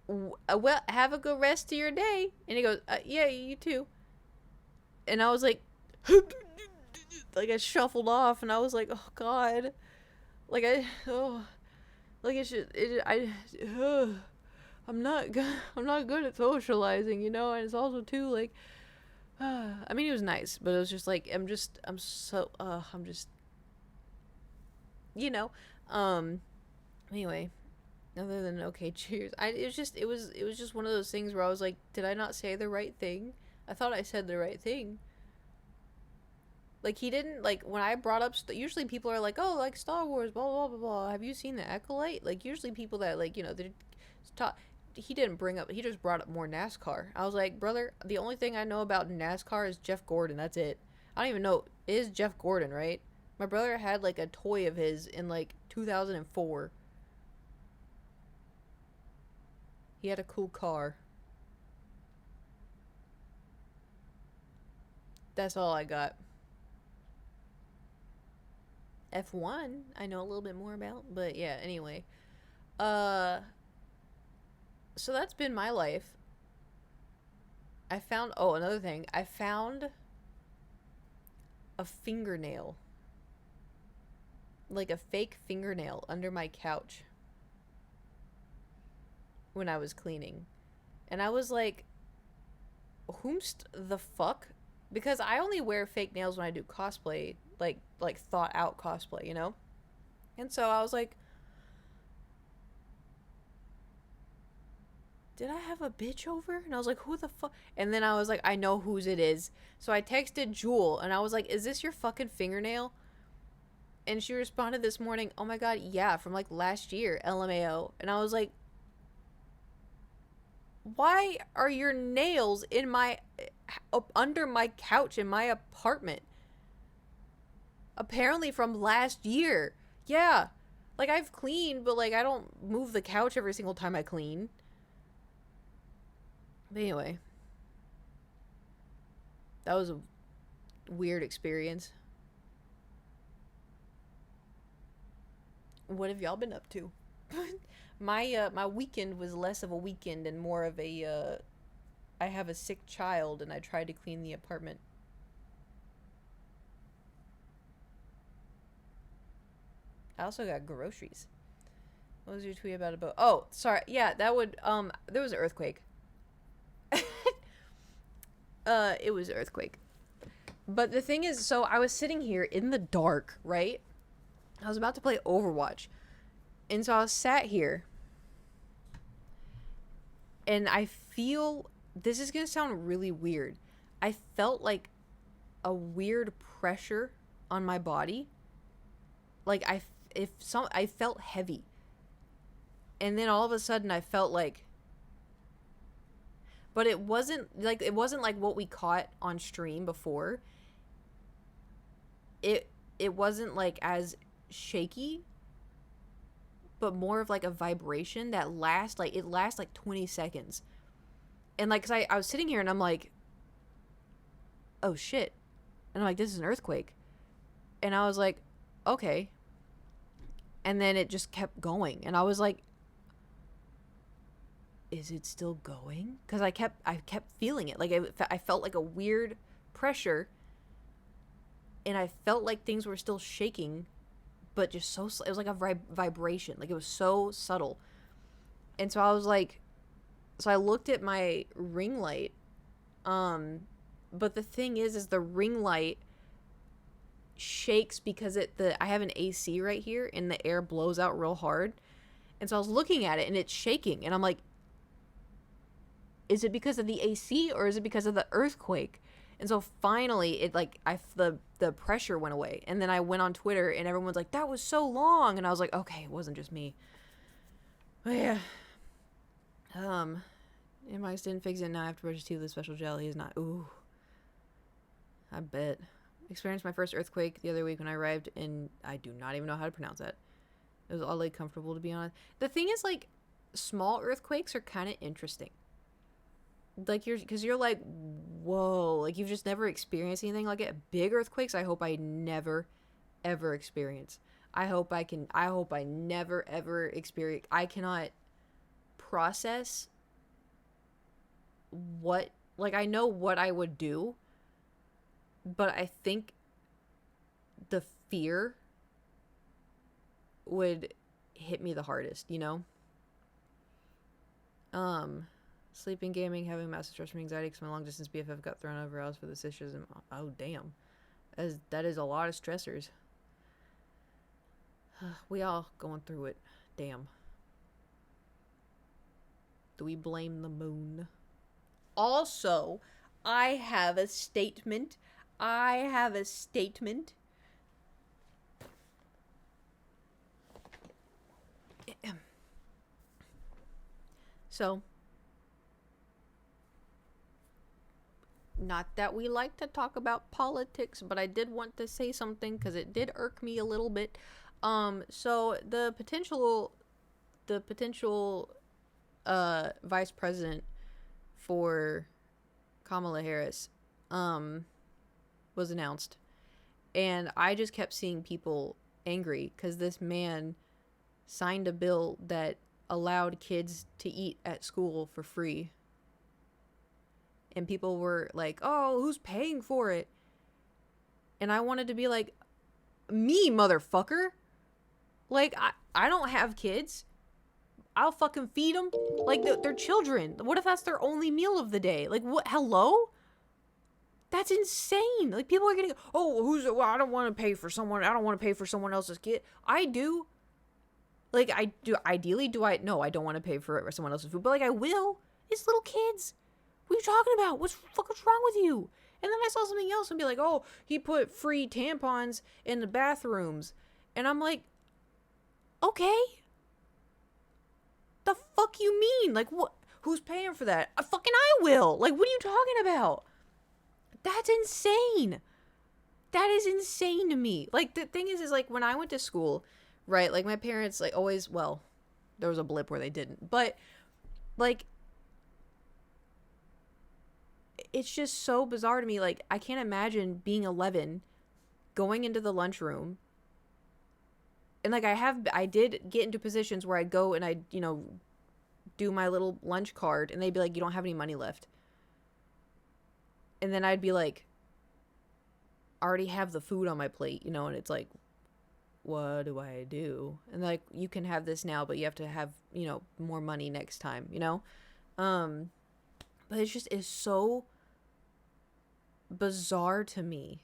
well, have a good rest of your day, and he goes, yeah, you too, and I was like. Like I shuffled off, and I was like, oh god, like like it should, I'm not good. I'm not good at socializing, and it's also too like, I mean, it was nice, but it was just like I'm so, I'm just, you know, um, anyway. Other than okay, cheers. It was just one of those things where I was like, did I not say the right thing? I thought I said the right thing. Like he didn't like when I brought up. Usually people are like, "Oh, like Star Wars, blah blah blah blah." Have you seen the Acolyte? Like usually people that like they're ta- he didn't bring up. He just brought up more NASCAR. I was like, brother, the only thing I know about NASCAR is Jeff Gordon. That's it. I don't even know. It is Jeff Gordon, right? My brother had like a toy of his in like 2004. He had a cool car. That's all I got. F1, I know a little bit more about, but yeah, anyway. Uh so that's been my life. I found another thing. I found a fingernail. Like a fake fingernail under my couch when I was cleaning. And I was like, whomst the fuck? Because I only wear fake nails when I do cosplay, like thought out cosplay. And so I was like, did I have a bitch over? And I was like, who the fuck? And then I was like, I know whose it is. So I texted Jewel and I was like, is this your fucking fingernail? And she responded this morning, oh my god, yeah, from like last year, LMAO. And I was like, why are your nails in my up under my couch in my apartment? Apparently from last year. Yeah. Like I've cleaned, but like I don't move the couch every single time I clean. But anyway, that was a weird experience. What have y'all been up to? My weekend was less of a weekend and more of a I have a sick child and I tried to clean the apartment. I also got groceries. What was your tweet about a boat? Oh, sorry. Yeah, that would there was an earthquake. It was an earthquake. But the thing is, so I was sitting here in the dark, right? I was about to play Overwatch. And so I was sat here. And I feel this is going to sound really weird. I felt like a weird pressure on my body. Like I felt heavy. And then all of a sudden I felt like, but it wasn't like what we caught on stream before. It wasn't like as shaky, but more of like a vibration that lasts like 20 seconds. And like, cause I was sitting here and I'm like, oh shit. And I'm like, this is an earthquake. And I was like, okay. And then it just kept going. And I was like, is it still going? Because I kept feeling it. Like I felt like a weird pressure. And I felt like things were still shaking, but just so, it was like a vibration. Like it was so subtle. And so I was like, so I looked at my ring light. But the thing is the ring light shakes because I have an AC right here and the air blows out real hard. And so I was looking at it and it's shaking and I'm like, is it because of the AC or is it because of the earthquake? And so finally it like the pressure went away. And then I went on Twitter and everyone's like, that was so long. And I was like, okay, it wasn't just me. But yeah. Mike's didn't fix it. Now I have to purchase tea with special jelly. Is not. Ooh. I bet. Experienced my first earthquake the other week when I arrived, and I do not even know how to pronounce that. It was oddly comfortable, to be honest. The thing is, like, small earthquakes are kind of interesting. Like, because you're like, whoa, like, you've just never experienced anything like it. Big earthquakes, I hope I never, ever experience. I hope I never, ever experience. I cannot process what, like, I know what I would do, but I think the fear would hit me the hardest, you know? Sleeping, gaming, having massive stress from anxiety because my long distance BFF got thrown over house for this issues. And, oh, damn. That is a lot of stressors. We all going through it. Damn. Do we blame the moon? Also, I have a statement. So, not that we like to talk about politics, but I did want to say something because it did irk me a little bit. So the potential vice president for Kamala Harris was announced, and I just kept seeing people angry because this man signed a bill that allowed kids to eat at school for free, and people were like, oh, who's paying for it? And I wanted to be like, me, motherfucker. Like, I don't have kids. I'll fucking feed them. Like, they're children. What if that's their only meal of the day? Like, what? Hello? That's insane. Like, people are getting, well, I don't want to pay for someone. I don't want to pay for someone else's kid. I do. Like, I do. Ideally, no, I don't want to pay for someone else's food. But, like, I will. It's little kids. What are you talking about? What's wrong with you? And then I saw something else and be like, oh, he put free tampons in the bathrooms. And I'm like, okay. The fuck you mean? Like, what? Who's paying for that? I will. Like, what are you talking about? That's insane. That is insane to me. Like, the thing is like, when I went to school, right, like, my parents, like, always, well, there was a blip where they didn't, but, like, it's just so bizarre to me. Like, I can't imagine being 11, going into the lunchroom, and, like, I did get into positions where I'd go and I'd, do my little lunch card, and they'd be like, you don't have any money left. And then I'd be like, already have the food on my plate, and it's like, what do I do? And like, you can have this now, but you have to have, more money next time. Um, but it's so bizarre to me,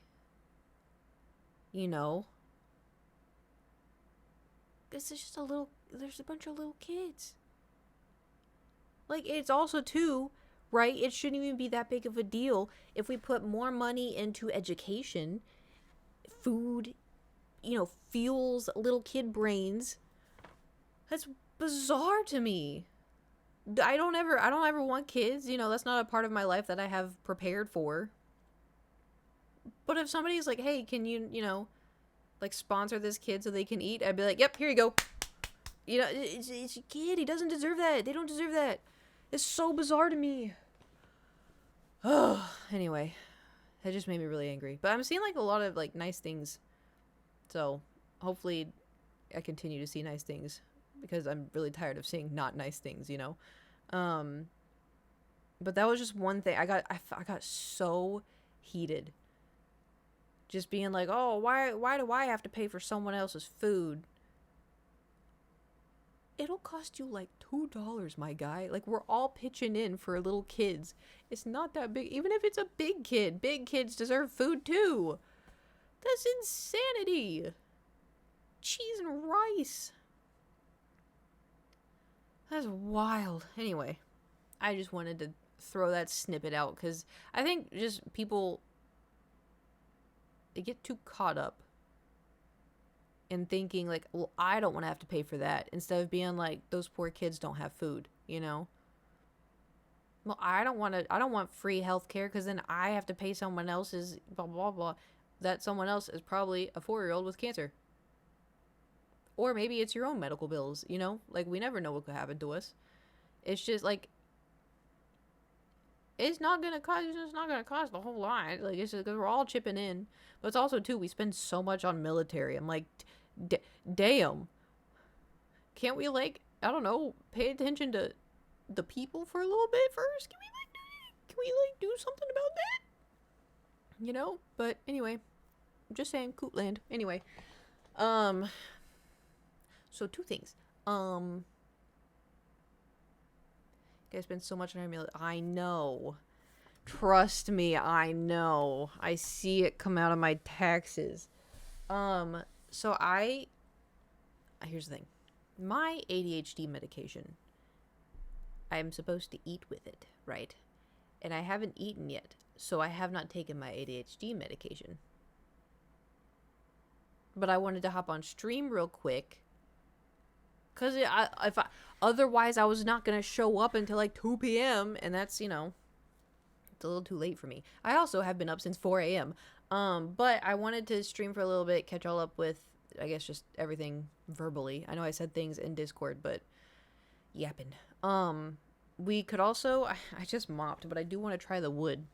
you know? Because there's a bunch of little kids. Like, it's also, too, right? It shouldn't even be that big of a deal if we put more money into education, food, fuels little kid brains. That's bizarre to me. I don't ever want kids. That's not a part of my life that I have prepared for. But if somebody's like, hey, can like sponsor this kid so they can eat, I'd be like, yep, here you go. It's a kid. He doesn't deserve that. They don't deserve that. It's so bizarre to me. Oh, anyway, that just made me really angry. But I'm seeing like a lot of like nice things. So hopefully I continue to see nice things because I'm really tired of seeing not nice things. But that was just one thing. I got so heated. Just being like, oh, why do I have to pay for someone else's food? It'll cost you like $2, my guy. Like, we're all pitching in for little kids. It's not that big. Even if it's a big kid, big kids deserve food too. That's insanity. Cheese and rice. That's wild. Anyway, I just wanted to throw that snippet out because I think just people, they get too caught up in thinking like, well, I don't want to have to pay for that, instead of being like, those poor kids don't have food. Well, I don't want free healthcare because then I have to pay someone else's blah blah blah. That someone else is probably a 4-year-old with cancer. Or maybe it's your own medical bills, Like, we never know what could happen to us. It's just like, it's not gonna cost a whole lot. Like, it's just because we're all chipping in. But it's also, too, we spend so much on military. I'm like, damn. Can't we, like, I don't know, pay attention to the people for a little bit first? Can we do something about that? But anyway, I'm just saying, Cootland. Anyway, so 2 things. I spend so much on our meal. I know. Trust me, I know. I see it come out of my taxes. So here's the thing. My ADHD medication, I'm supposed to eat with it, right? And I haven't eaten yet, so I have not taken my ADHD medication. But I wanted to hop on stream real quick, because otherwise I was not going to show up until like 2 p.m. And that's, it's a little too late for me. I also have been up since 4 a.m. But I wanted to stream for a little bit, catch all up with, I guess, just everything verbally. I know I said things in Discord, but yapping. We could also, I just mopped, but I do want to try the wood.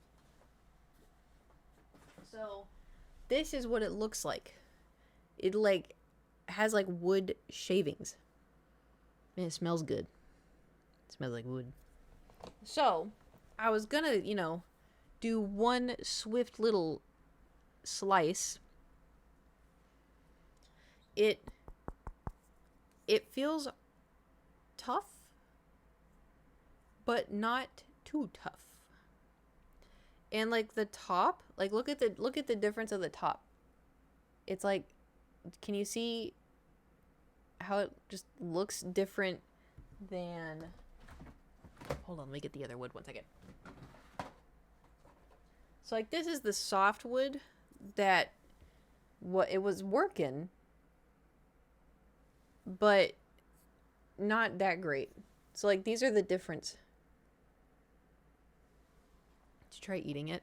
So this is what it looks like. It like has like wood shavings. Man, it smells good. It smells like wood. So, I was gonna, do one swift little slice. It feels tough, but not too tough. And like the top, like look at the difference of the top. It's like, can you see how it just looks different than, hold on, let me get the other wood 1 second. So like, this is the soft wood that it was working, but not that great. So like, these are the difference. Did you try eating it?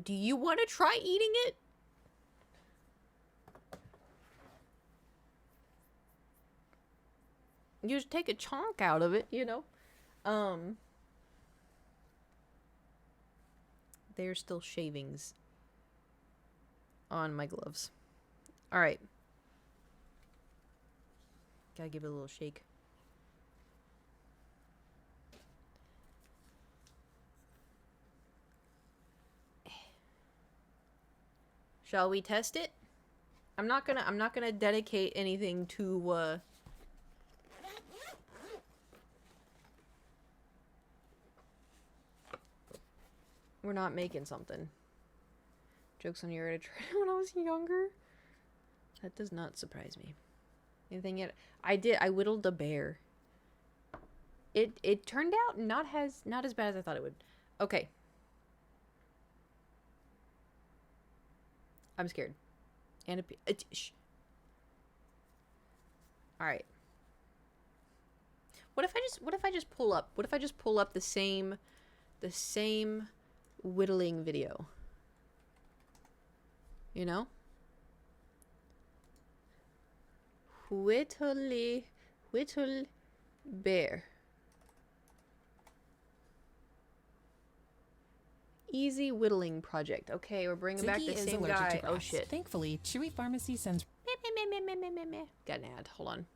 Do you want to try eating it? You just take a chunk out of it, There's still shavings on my gloves. All right. Gotta give it a little shake. Shall we test it? I'm not gonna dedicate anything to we're not making something. Jokes on you at a train when I was younger. That does not surprise me. Anything yet? I whittled a bear. It turned out not as bad as I thought it would. Okay. I'm scared. And shh. All right. What if I just pull up? What if I just pull up the same whittling video? You know? Whittle bear. Easy whittling project. Okay, we're bringing back the same guy. Oh shit. Thankfully, Chewy Pharmacy sends. Got an ad. Hold on.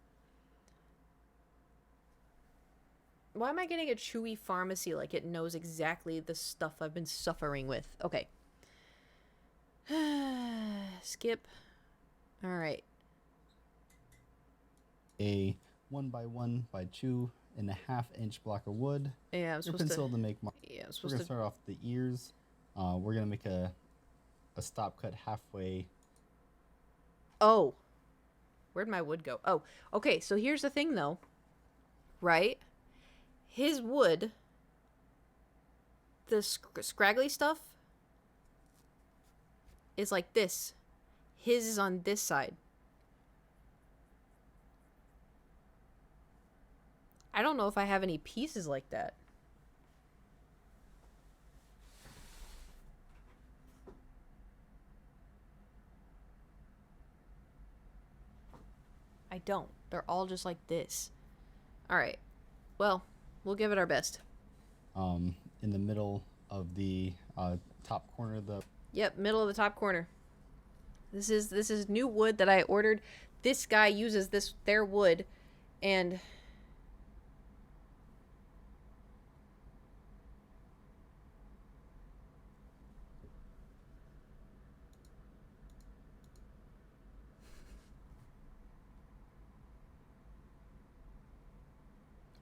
Why am I getting a Chewy Pharmacy like it knows exactly the stuff I've been suffering with? Okay. Skip. All right. A 1x1 by 2.5-inch block of wood. Yeah, I'm Your supposed pencil to. to make. Yeah, I'm We're supposed gonna to. start off the ears. We're gonna make a stop cut halfway. Oh, where'd my wood go? Oh, okay. So here's the thing, though. Right, his wood, the scraggly stuff, is like this. His is on this side. I don't know if I have any pieces like that. I don't. They're all just like this. All right. Well, we'll give it our best. In the middle of the top corner of the. Yep, middle of the top corner. This is new wood that I ordered. This guy uses their wood, and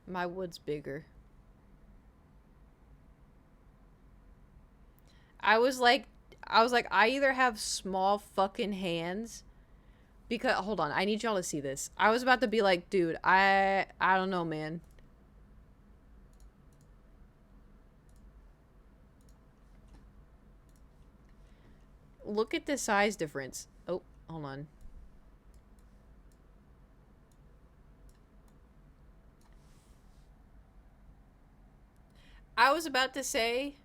my wood's bigger. I was like, I either have small fucking hands, because hold on, I need y'all to see this. I was about to be like, dude, I don't know, man. Look at the size difference. Oh, hold on. I was about to say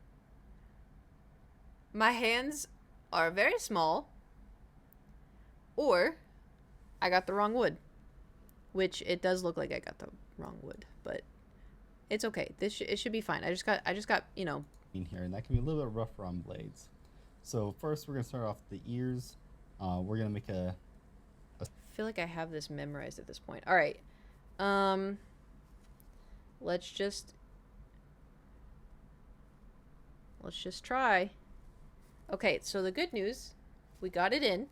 my hands are very small, or I got the wrong wood, which it does look like I got the wrong wood, but it's okay. It should be fine. I just got In here, and that can be a little bit rougher on blades. So first, we're gonna start off the ears. We're gonna make a. I feel like I have this memorized at this point. All right. Let's just try. Okay, so the good news, we got it in.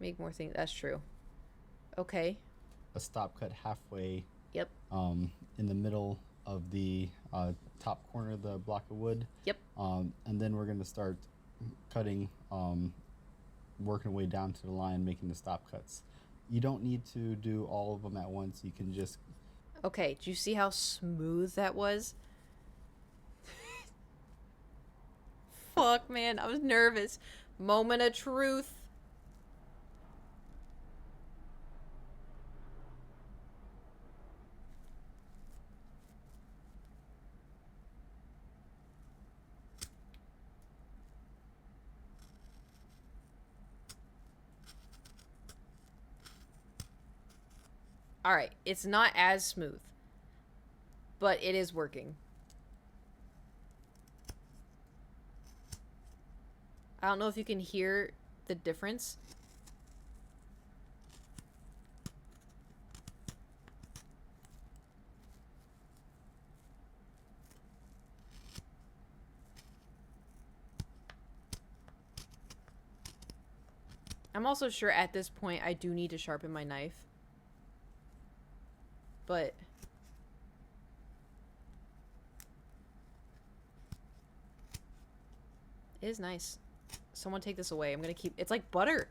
Make more things. That's true. Okay. A stop cut halfway. Yep. In the middle of the top corner of the block of wood. Yep. And then we're gonna start cutting, working our way down to the line, making the stop cuts. You don't need to do all of them at once. You can just. Okay, do you see how smooth that was? Fuck, man, I was nervous. Moment of truth. All right, it's not as smooth, but it is working. I don't know if you can hear the difference. I'm also sure at this point I do need to sharpen my knife. But it is nice. Someone take this away. I'm gonna keep... It's like butter.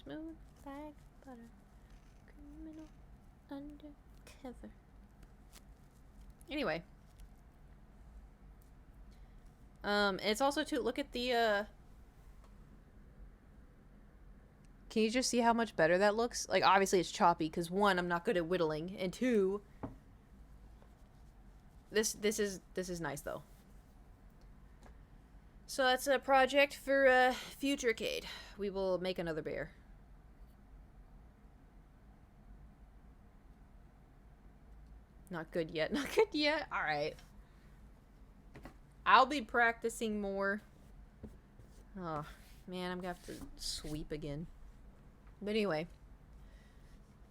Smooth like butter. Criminal undercover. Anyway. It's also too... Look at the, Can you just see how much better that looks? Like, obviously it's choppy, because one, I'm not good at whittling, and two... This is nice, though. So that's a project for, future Cade. We will make another bear. Not good yet. Not good yet. Alright. I'll be practicing more. Oh, man, I'm gonna have to sweep again. But anyway.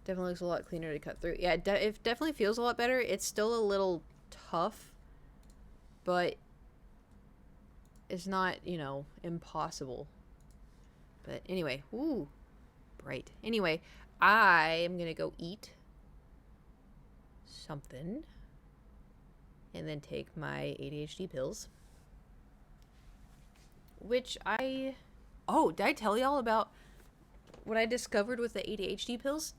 Definitely looks a lot cleaner to cut through. Yeah, it definitely feels a lot better. It's still a little tough. But it's not, you know, impossible. But anyway. Ooh. Bright. Anyway, I am gonna go eat something. And then take my ADHD pills. Which I... Oh, did I tell y'all about what I discovered with the ADHD pills?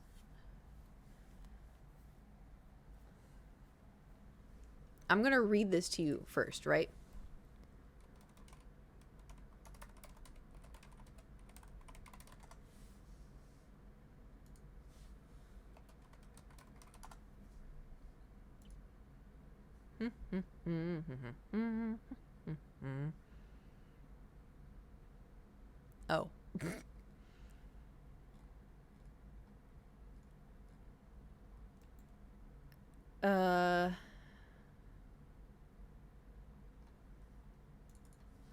I'm gonna read this to you first, right? Oh.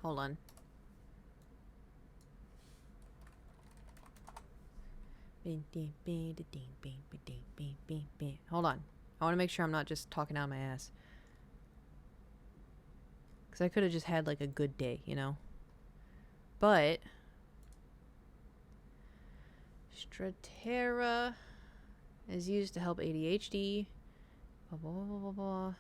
Hold on. Hold on. I want to make sure I'm not just talking out of my ass. Because I could have just had, like, a good day, you know? But Strattera is used to help ADHD. Blah, blah, blah, blah, blah.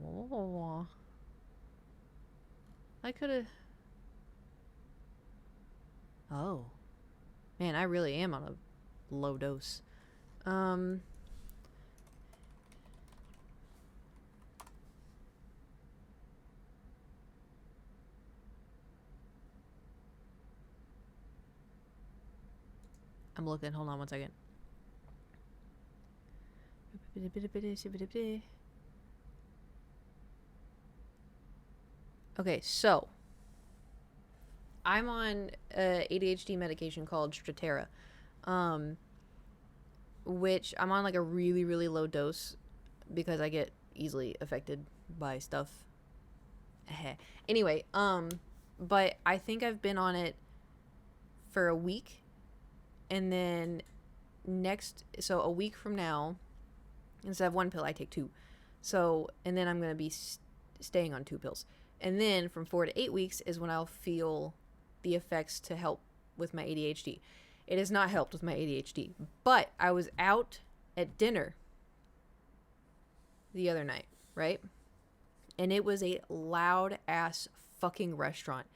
Blah, blah, blah. I could have... Oh. Man, I really am on a low dose. I'm looking. Hold on one second. Okay, so I'm on ADHD medication called Strattera, which I'm on like a really, really low dose because I get easily affected by stuff. Anyway, but I think I've been on it for a week, and then so a week from now, instead of one pill, I take two. So, and then I'm going to be staying on two pills. And then from 4 to 8 weeks is when I'll feel the effects to help with my ADHD. It has not helped with my ADHD, but I was out at dinner the other night, right? And it was a loud ass fucking restaurant.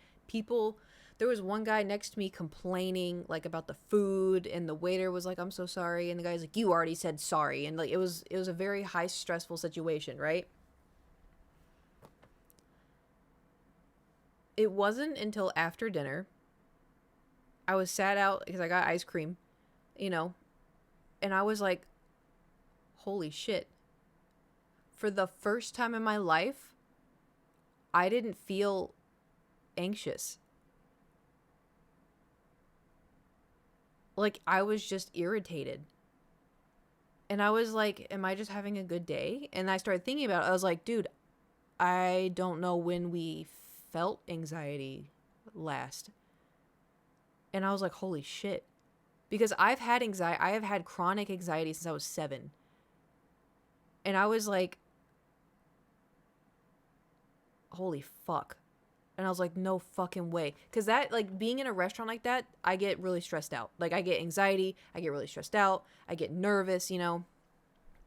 There was one guy next to me complaining like about the food, and the waiter was like, "I'm so sorry," and the guy's like, "You already said sorry," and like it was a very high stressful situation, right? It wasn't until after dinner. I was sat out because I got ice cream, you know, and I was like, holy shit. For the first time in my life, I didn't feel anxious. Like, I was just irritated. And I was like, am I just having a good day? And I started thinking about it. I was like, dude, I don't know when we felt anxiety last. And I was like, holy shit. Because I've had anxiety. I have had chronic anxiety since I was 7. And I was like, holy fuck. And I was like, no fucking way. Because that, like, being in a restaurant like that, I get really stressed out. Like, I get anxiety. I get really stressed out. I get nervous, you know.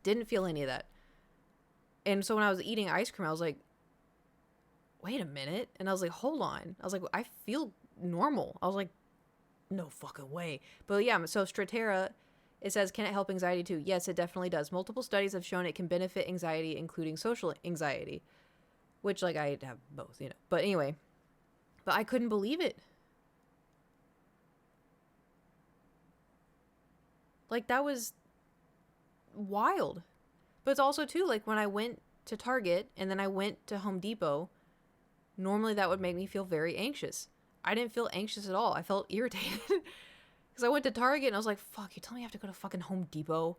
Didn't feel any of that. And so when I was eating ice cream, I was like, wait a minute. And I was like, hold on. I was like, I feel normal. I was like, no fucking way. But yeah, so Stratera, it says, can it help anxiety too? Yes, it definitely does. Multiple studies have shown it can benefit anxiety, including social anxiety. Which, like, I have both, you know. But anyway. But I couldn't believe it. Like, that was wild. But it's also, too, like, when I went to Target and then I went to Home Depot, normally that would make me feel very anxious. I didn't feel anxious at all. I felt irritated. Because I went to Target and I was like, fuck, you tell me I have to go to fucking Home Depot?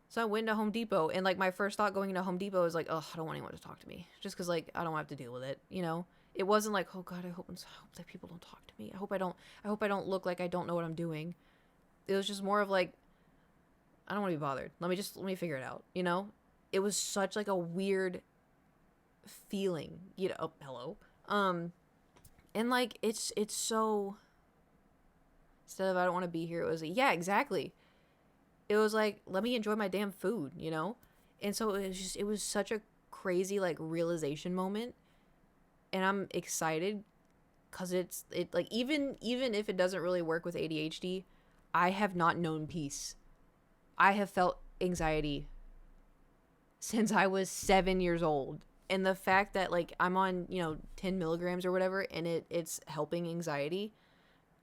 So I went to Home Depot, and, like, my first thought going into Home Depot was like, ugh, I don't want anyone to talk to me. Just because, like, I don't have to deal with it, you know? It wasn't like, oh, God, I hope that people don't talk to me. I hope I don't look like I don't know what I'm doing. It was just more of, like, I don't want to be bothered. Let me figure it out, you know? It was such, like, a weird feeling, you know? Oh, hello. And, like, it's so, instead of I don't want to be here, it was like, yeah, exactly. It was like, let me enjoy my damn food, you know? And so it was such a crazy, like, realization moment. And I'm excited because it like, even if it doesn't really work with ADHD, I have not known peace. I have felt anxiety since I was 7 years old. And the fact that, like, I'm on, you know, 10 milligrams or whatever, and it's helping anxiety,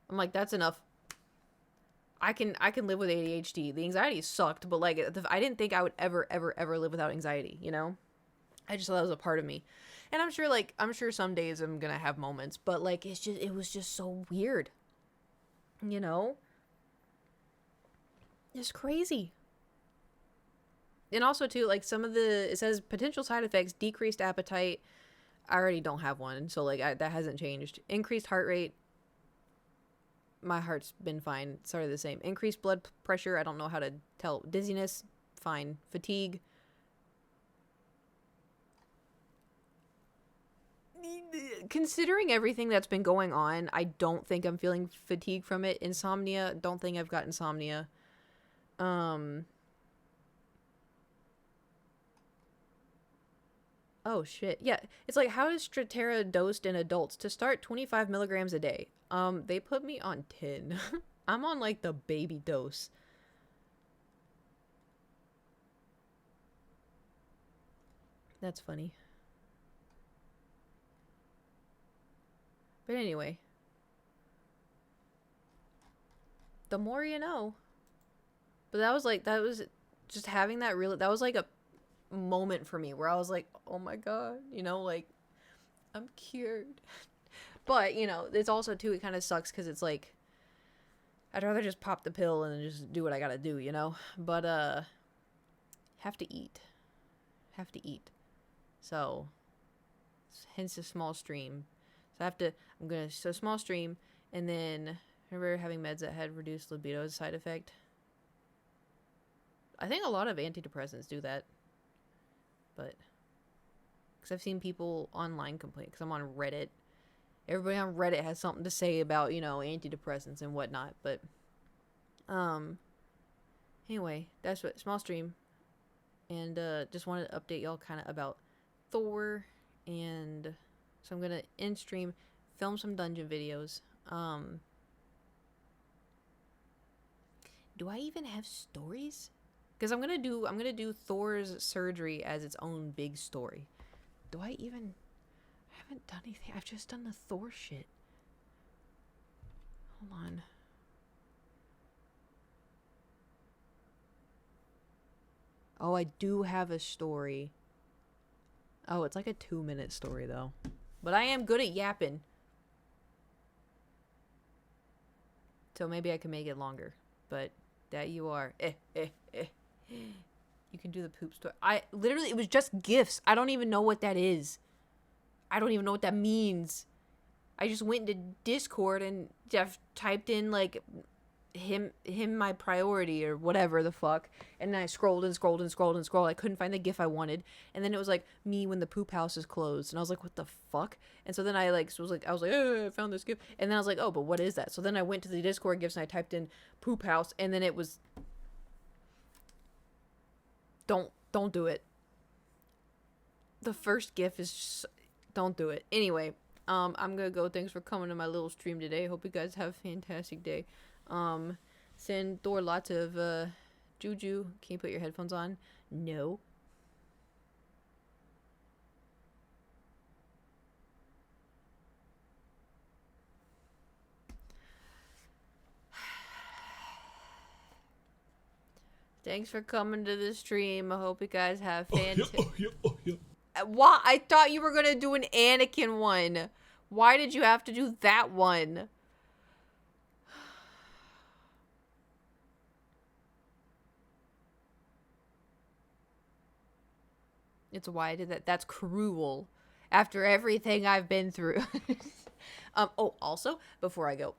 I'm like, that's enough. I can live with ADHD. The anxiety sucked, but, like, I didn't think I would ever live without anxiety, you know? I just thought that was a part of me. And I'm sure some days I'm gonna have moments, but, like, it was just so weird. You know? It's crazy. And also, too, like, it says potential side effects, decreased appetite. I already don't have one, so, like, that hasn't changed. Increased heart rate. My heart's been fine. It's sort of the same. Increased blood pressure. I don't know how to tell. Dizziness. Fine. Fatigue. Considering everything that's been going on, I don't think I'm feeling fatigue from it. Insomnia. Don't think I've got insomnia. Oh, shit. Yeah. It's like, how is Stratera dosed in adults? To start, 25 milligrams a day. They put me on 10. I'm on, like, the baby dose. That's funny. But anyway. The more you know. But that was just having that was like a moment for me where I was like, oh my God, you know, like, I'm cured. But, you know, it's also, too, it kind of sucks because it's like, I'd rather just pop the pill and just do what I gotta do, you know? But, have to eat. So, hence a small stream. So small stream, and then, remember having meds that had reduced libido as a side effect? I think a lot of antidepressants do that. But, because I've seen people online complain, because I'm on Reddit. Everybody on Reddit has something to say about, you know, antidepressants and whatnot. But, anyway, that's what, small stream. And, just wanted to update y'all kind of about Thor. And, so I'm going to end stream, film some dungeon videos. Do I even have stories? Because I'm gonna do Thor's surgery as its own big story. I haven't done anything. I've just done the Thor shit. Hold on. Oh, I do have a story. Oh, it's like a 2-minute story though. But I am good at yapping. So maybe I can make it longer. But that you are. You can do the poop story. It was just gifts. I don't even know what that is. I don't even know what that means. I just went into Discord and Jeff typed in, like, him my priority or whatever the fuck. And then I scrolled and scrolled and scrolled and scrolled. I couldn't find the gif I wanted. And then it was like me when the poop house is closed. And I was like, what the fuck? And so then I was like, oh, I found this gif. And then I was like, oh, but what is that? So then I went to the Discord gifs and I typed in poop house, and then it was, don't do it. The first gif is just, don't do it. Anyway, I'm gonna go. Thanks for coming to my little stream today. Hope you guys have a fantastic day. Send Thor lots of juju. Can you put your headphones on? No. Thanks for coming to the stream. I hope you guys have fantastic. Why? I thought you were gonna do an Anakin one. Why did you have to do that one? It's why I did that. That's cruel. After everything I've been through. Oh, also, before I go,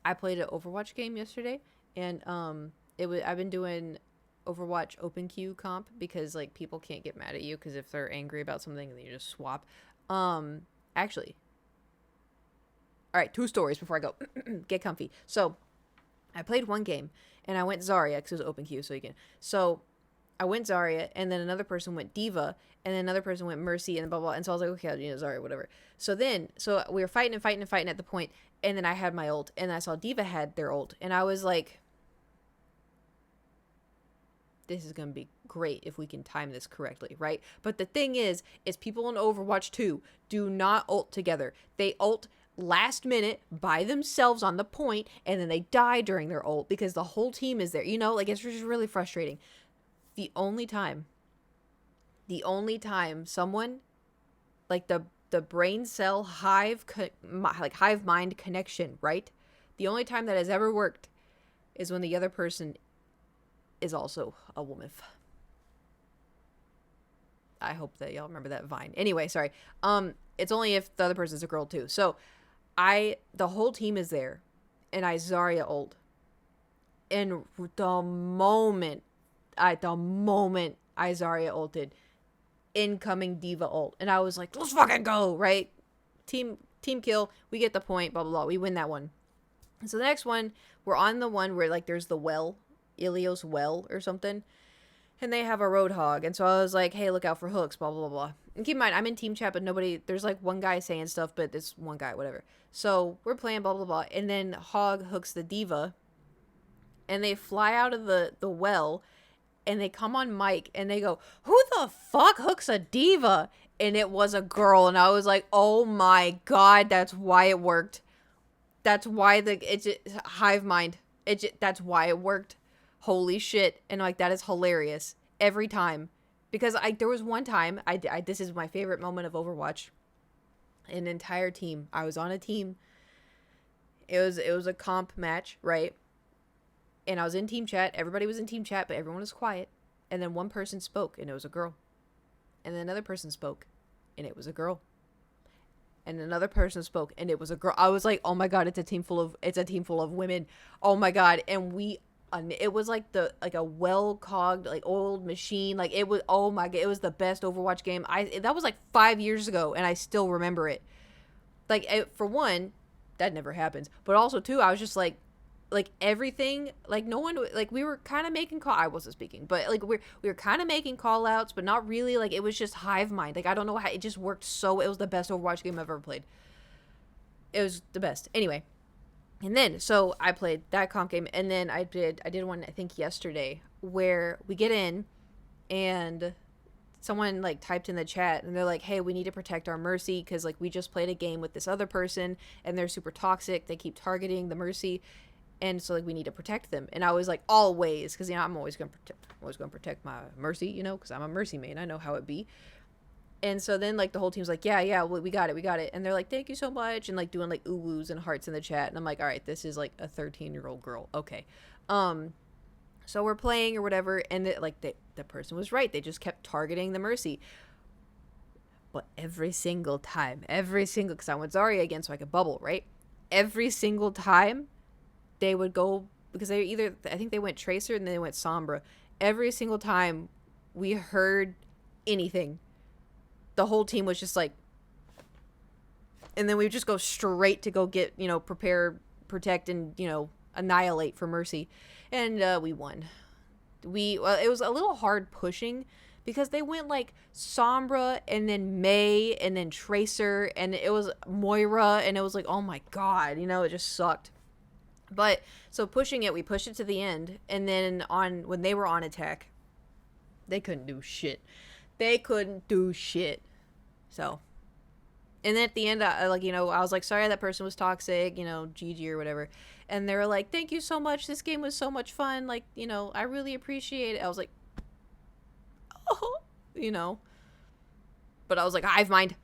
I played an Overwatch game yesterday, and I've been doing Overwatch open queue comp because like people can't get mad at you because if they're angry about something, then you just swap. Actually, all right, 2 stories before I go. Get comfy. So, I played one game and I went Zarya because it was open queue, so you can. So, I went Zarya, and then another person went Diva, and then another person went Mercy, and blah blah. And so I was like, okay, I'll do Zarya, whatever. So we were fighting at the point, and then I had my ult, and I saw Diva had their ult, and I was like, this is gonna be great if we can time this correctly, right? But the thing is people in Overwatch 2 do not ult together. They ult last minute by themselves on the point, and then they die during their ult because the whole team is there. You know, like it's just really frustrating. The only time someone, like the brain cell hive mind connection, right? The only time that has ever worked is when the other person is also a woman. I hope that y'all remember that Vine. Anyway, sorry. It's only if the other person's a girl too. So the whole team is there, and I Zarya ult. And the moment I Zarya ulted, incoming Diva ult, and I was like, let's fucking go, right? Team kill, we get the point, blah blah blah, we win that one. And so the next one, we're on the one where like there's the well, Ilios well or something, and they have a roadhog, and so I was like, hey, look out for hooks, blah blah blah. And keep in mind, I'm in team chat, but nobody, there's like one guy saying stuff, but it's one guy, whatever. So we're playing blah blah blah, and then Hog hooks the Diva, and they fly out of the well, and they come on mic, and they go, who the fuck hooks a Diva? And it was a girl, and I was like, oh my god, that's why it worked. That's why it's hive mind. That's why it worked. Holy shit. And like, that is hilarious every time, because there was one time this is my favorite moment of Overwatch. An entire team. I was on a team. It was a comp match, right? And I was in team chat. Everybody was in team chat, but everyone was quiet. And then one person spoke, and it was a girl. And then another person spoke, and it was a girl. And another person spoke, and it was a girl. I was like, oh my god, it's a team full of women. Oh my god. And it was like a well-cogged, like old machine. Like it was, oh my god, it was the best Overwatch game. That was like 5 years ago, and I still remember it. Like, for one, that never happens. But also, too, I was just like everything, like no one, like we were kind of making I wasn't speaking, but like we were kind of making call outs, but not really. Like it was just hive mind. Like I don't know how it just worked. So it was the best Overwatch game I've ever played. It was the best. Anyway, and then so I played that comp game, and then I did one, I think yesterday, where we get in and someone like typed in the chat, and they're like, hey, we need to protect our Mercy because like we just played a game with this other person and they're super toxic. They keep targeting the Mercy. And so, like, we need to protect them. And I was like, always, because, you know, I'm always going to protect my Mercy, you know, because I'm a Mercy main. I know how it be. And so then, like, the whole team's like, yeah, we got it. And they're like, thank you so much. And, like, doing, like, ooh-woos and hearts in the chat. And I'm like, all right, this is, like, a 13-year-old girl. Okay. So we're playing or whatever. And, the person was right. They just kept targeting the Mercy. But every single time, because I went Zarya again so I could bubble, right? Every single time, they would go because I think they went Tracer and then they went Sombra. Every single time we heard anything, the whole team was just like, and then we would just go straight to go get, prepare, protect, and, annihilate for Mercy. And we won. It was a little hard pushing because they went like Sombra and then May and then Tracer and it was Moira and it was like, oh my god, it just sucked. But so pushing it, we pushed it to the end, and then when they were on attack, they couldn't do shit. So, and then at the end, I was like, sorry that person was toxic, GG or whatever. And they were like, thank you so much. This game was so much fun. Like, I really appreciate it. I was like, oh, But I was like, hive mind.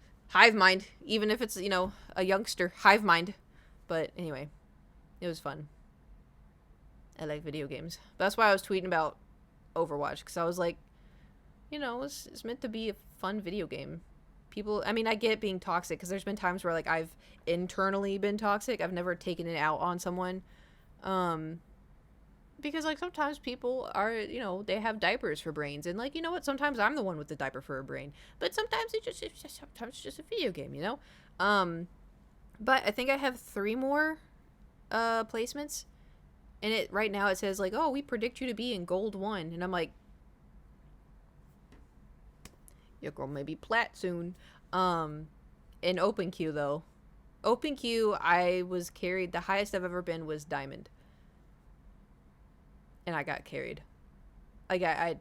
Even if it's, a youngster, hive mind. But anyway, it was fun. I like video games. That's why I was tweeting about Overwatch, because I was like, it's meant to be a fun video game. People, I get being toxic, because there's been times where, like, I've internally been toxic. I've never taken it out on someone. Because, like, sometimes people are, they have diapers for brains. And, like, you know what? Sometimes I'm the one with the diaper for a brain. But sometimes sometimes it's just a video game, But I think I have 3 more placements. And right now it says, like, oh, we predict you to be in gold 1. And I'm like, your girl may be plat soon. In open queue, though. Open queue, I was carried. The highest I've ever been was diamond. And I got carried. I got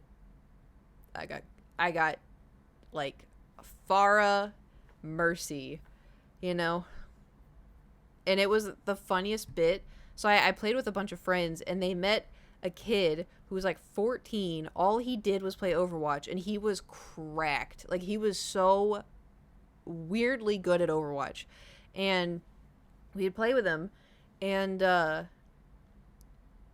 like Farah, Mercy, And it was the funniest bit. So I played with a bunch of friends, and they met a kid who was like 14. All he did was play Overwatch, and he was cracked. Like, he was so weirdly good at Overwatch. And we'd play with him, and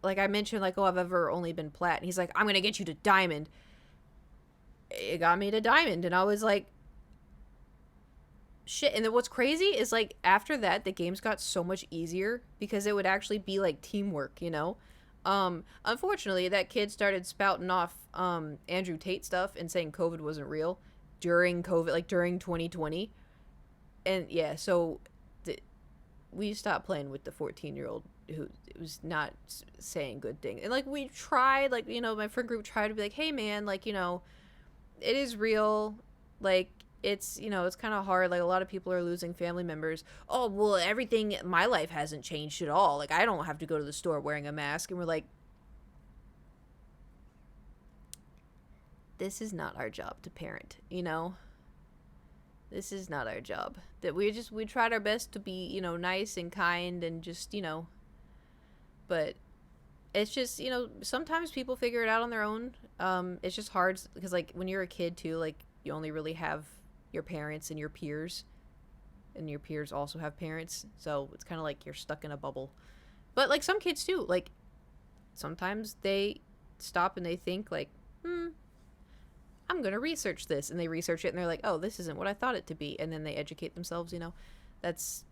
like I mentioned, like, oh, I've ever only been plat. And he's like, I'm gonna get you to diamond. It got me to diamond, and I was like, shit. And then what's crazy is, like, after that, the games got so much easier because it would actually be like teamwork, Unfortunately, that kid started spouting off Andrew Tate stuff and saying COVID wasn't real during COVID, like during 2020. And yeah, so we stopped playing with the 14-year-old who was not saying good things. And, like, we tried, like, my friend group tried to be like, hey man, like, it is real. Like, it's, it's kind of hard. Like, a lot of people are losing family members. Oh, well, everything in my life hasn't changed at all. Like, I don't have to go to the store wearing a mask. And we're like, this is not our job to parent, This is not our job. That we tried our best to be, nice and kind and just, but it's just, sometimes people figure it out on their own. It's just hard because, like, when you're a kid too, like, you only really have your parents and your peers also have parents, so it's kind of like you're stuck in a bubble. But, like, some kids too, like, sometimes they stop and they think, like, I'm gonna research this, and they research it and they're like, oh, this isn't what I thought it to be, and then they educate themselves. That's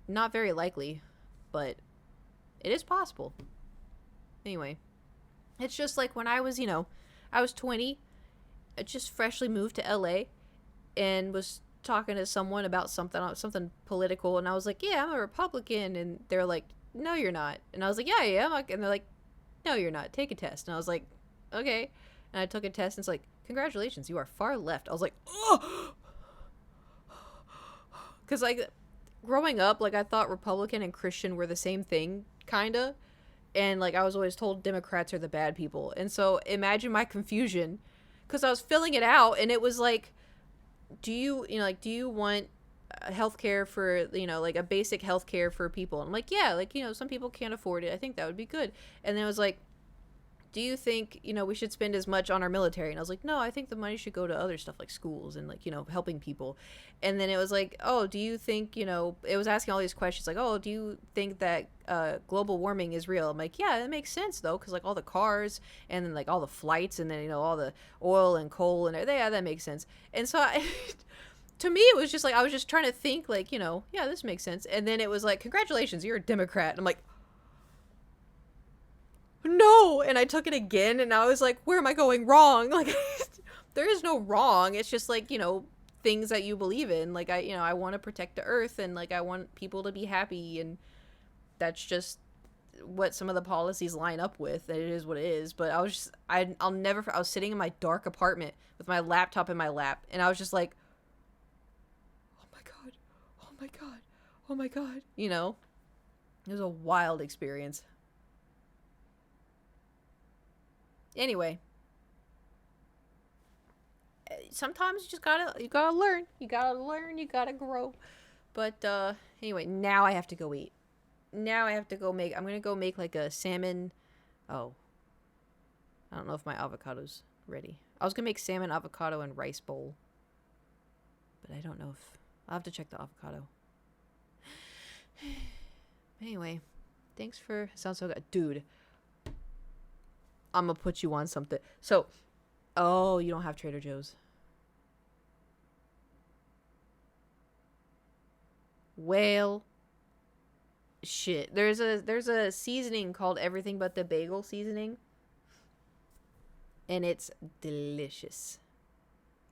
not very likely, but it is possible. Anyway, it's just like when I was 20, I just freshly moved to LA and was talking to someone about something political, and I was like, yeah, I'm a Republican, and they're like, no, you're not. And I was like, yeah, I am. And they're like, no, you're not. Take a test. And I was like, okay. And I took a test, and it's like, congratulations, you are far left. I was like, oh, because, like, growing up, like, I thought Republican and Christian were the same thing, kinda. And, like, I was always told Democrats are the bad people. And so imagine my confusion, because I was filling it out, and it was like, do you want healthcare for, like, a basic healthcare for people? And I'm like, yeah, like, some people can't afford it. I think that would be good. And then it was like, do you think, we should spend as much on our military? And I was like, no, I think the money should go to other stuff like schools and, like, helping people. And then it was like, oh, do you think, it was asking all these questions like, oh, do you think that global warming is real? I'm like, yeah, that makes sense, though, because, like, all the cars and then, like, all the flights and then, all the oil and coal and everything, yeah, that makes sense. And so to me, it was just like, I was just trying to think, like, yeah, this makes sense. And then it was like, congratulations, you're a Democrat. And I'm like, no. And I took it again, and I was like, where am I going wrong? Like, there is no wrong. It's just like, you know, things that you believe in. Like, I want to protect the earth, and like I want people to be happy, and that's just what some of the policies line up with. It is what it is. But I was just, I'll never, I was sitting in my dark apartment with my laptop in my lap, and I was just like, oh my god, oh my god, oh my god. You know, it was a wild experience. Anyway, sometimes you gotta learn, you gotta grow. But anyway, now I have to go eat. Now I have to go make, I'm gonna go make like a salmon. Oh, I don't know if my avocado's ready. I was gonna make salmon, avocado, and rice bowl, but I don't know if, I'll have to check the avocado. Anyway, thanks for, sounds so good, dude. I'm gonna put you on something. So, oh, you don't have Trader Joe's. Well, shit. There's a seasoning called Everything But the Bagel seasoning, and it's delicious.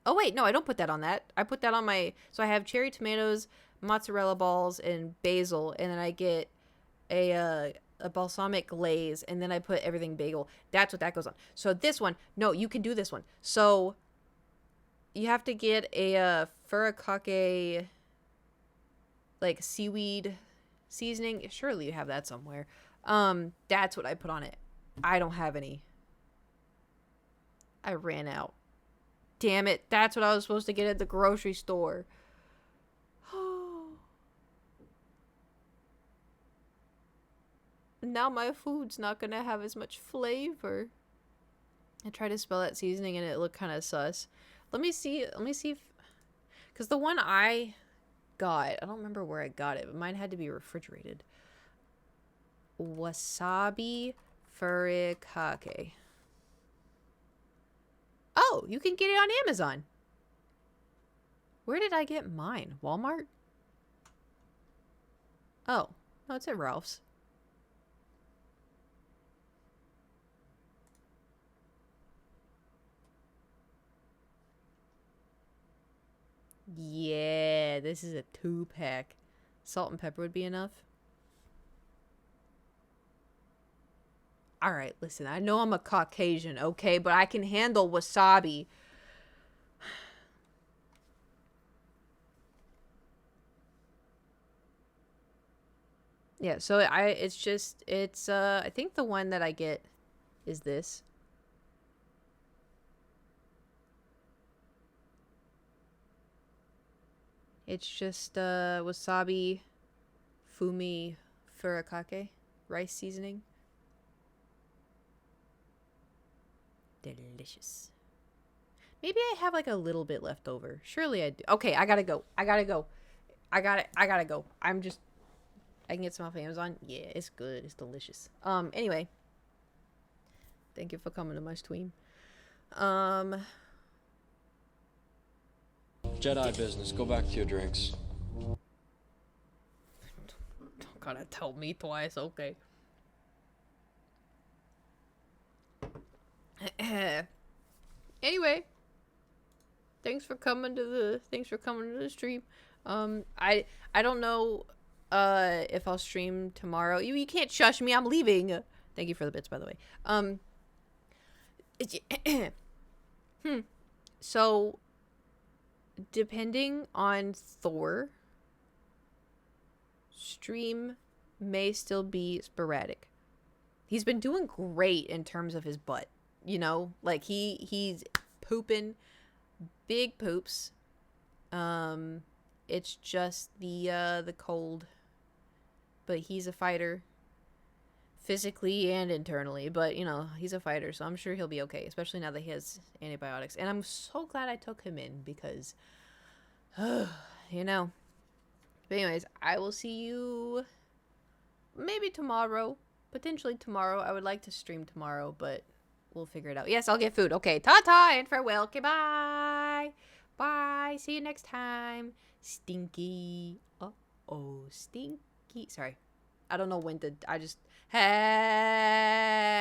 Oh wait, no, I don't put that on that. I put that on my, so I have cherry tomatoes, mozzarella balls, and basil, and then I get a balsamic glaze, and then I put everything bagel. That's what that goes on. So this one, no, you can do this one. So you have to get a furikake, like seaweed seasoning. Surely you have that somewhere. That's what I put on it. I don't have any. I ran out. Damn it. That's what I was supposed to get at the grocery store. Now my food's not gonna have as much flavor. I tried to spell that seasoning and it looked kind of sus. Let me see if, because the one I got, I don't remember where I got it, but mine had to be refrigerated. Wasabi furikake. Oh, you can get it on Amazon. Where did I get mine? Walmart? Oh, no, it's at Ralph's. Yeah, this is a 2-pack. Salt and pepper would be enough. Alright, listen, I know I'm a Caucasian, okay? But I can handle wasabi. Yeah, so it's I think the one that I get is this. It's just wasabi fumi furikake rice seasoning. Delicious. Maybe I have like a little bit left over. Surely I do. Okay, I gotta go. I gotta go. I gotta go. I can get some off Amazon. Yeah, it's good. It's delicious. Anyway. Thank you for coming to my stream. Jedi business. Go back to your drinks. Don't gotta tell me twice, okay. Anyway, thanks for coming to the stream. I don't know if I'll stream tomorrow. You can't shush me. I'm leaving. Thank you for the bits, by the way. So depending on Thor, stream may still be sporadic. He's been doing great in terms of his butt. You know, like he's pooping big poops. It's just the cold. But he's a fighter, physically and internally. But you know, he's a fighter, so I'm sure he'll be okay, especially now that he has antibiotics. And I'm so glad I took him in because you know. But anyways, I will see you maybe tomorrow, potentially tomorrow. I would like to stream tomorrow, but we'll figure it out. Yes, I'll get food. Okay, ta-ta and farewell. Okay, bye. Bye. See you next time. Stinky. Uh-oh, stinky. Sorry. I don't know when to, I just, hey.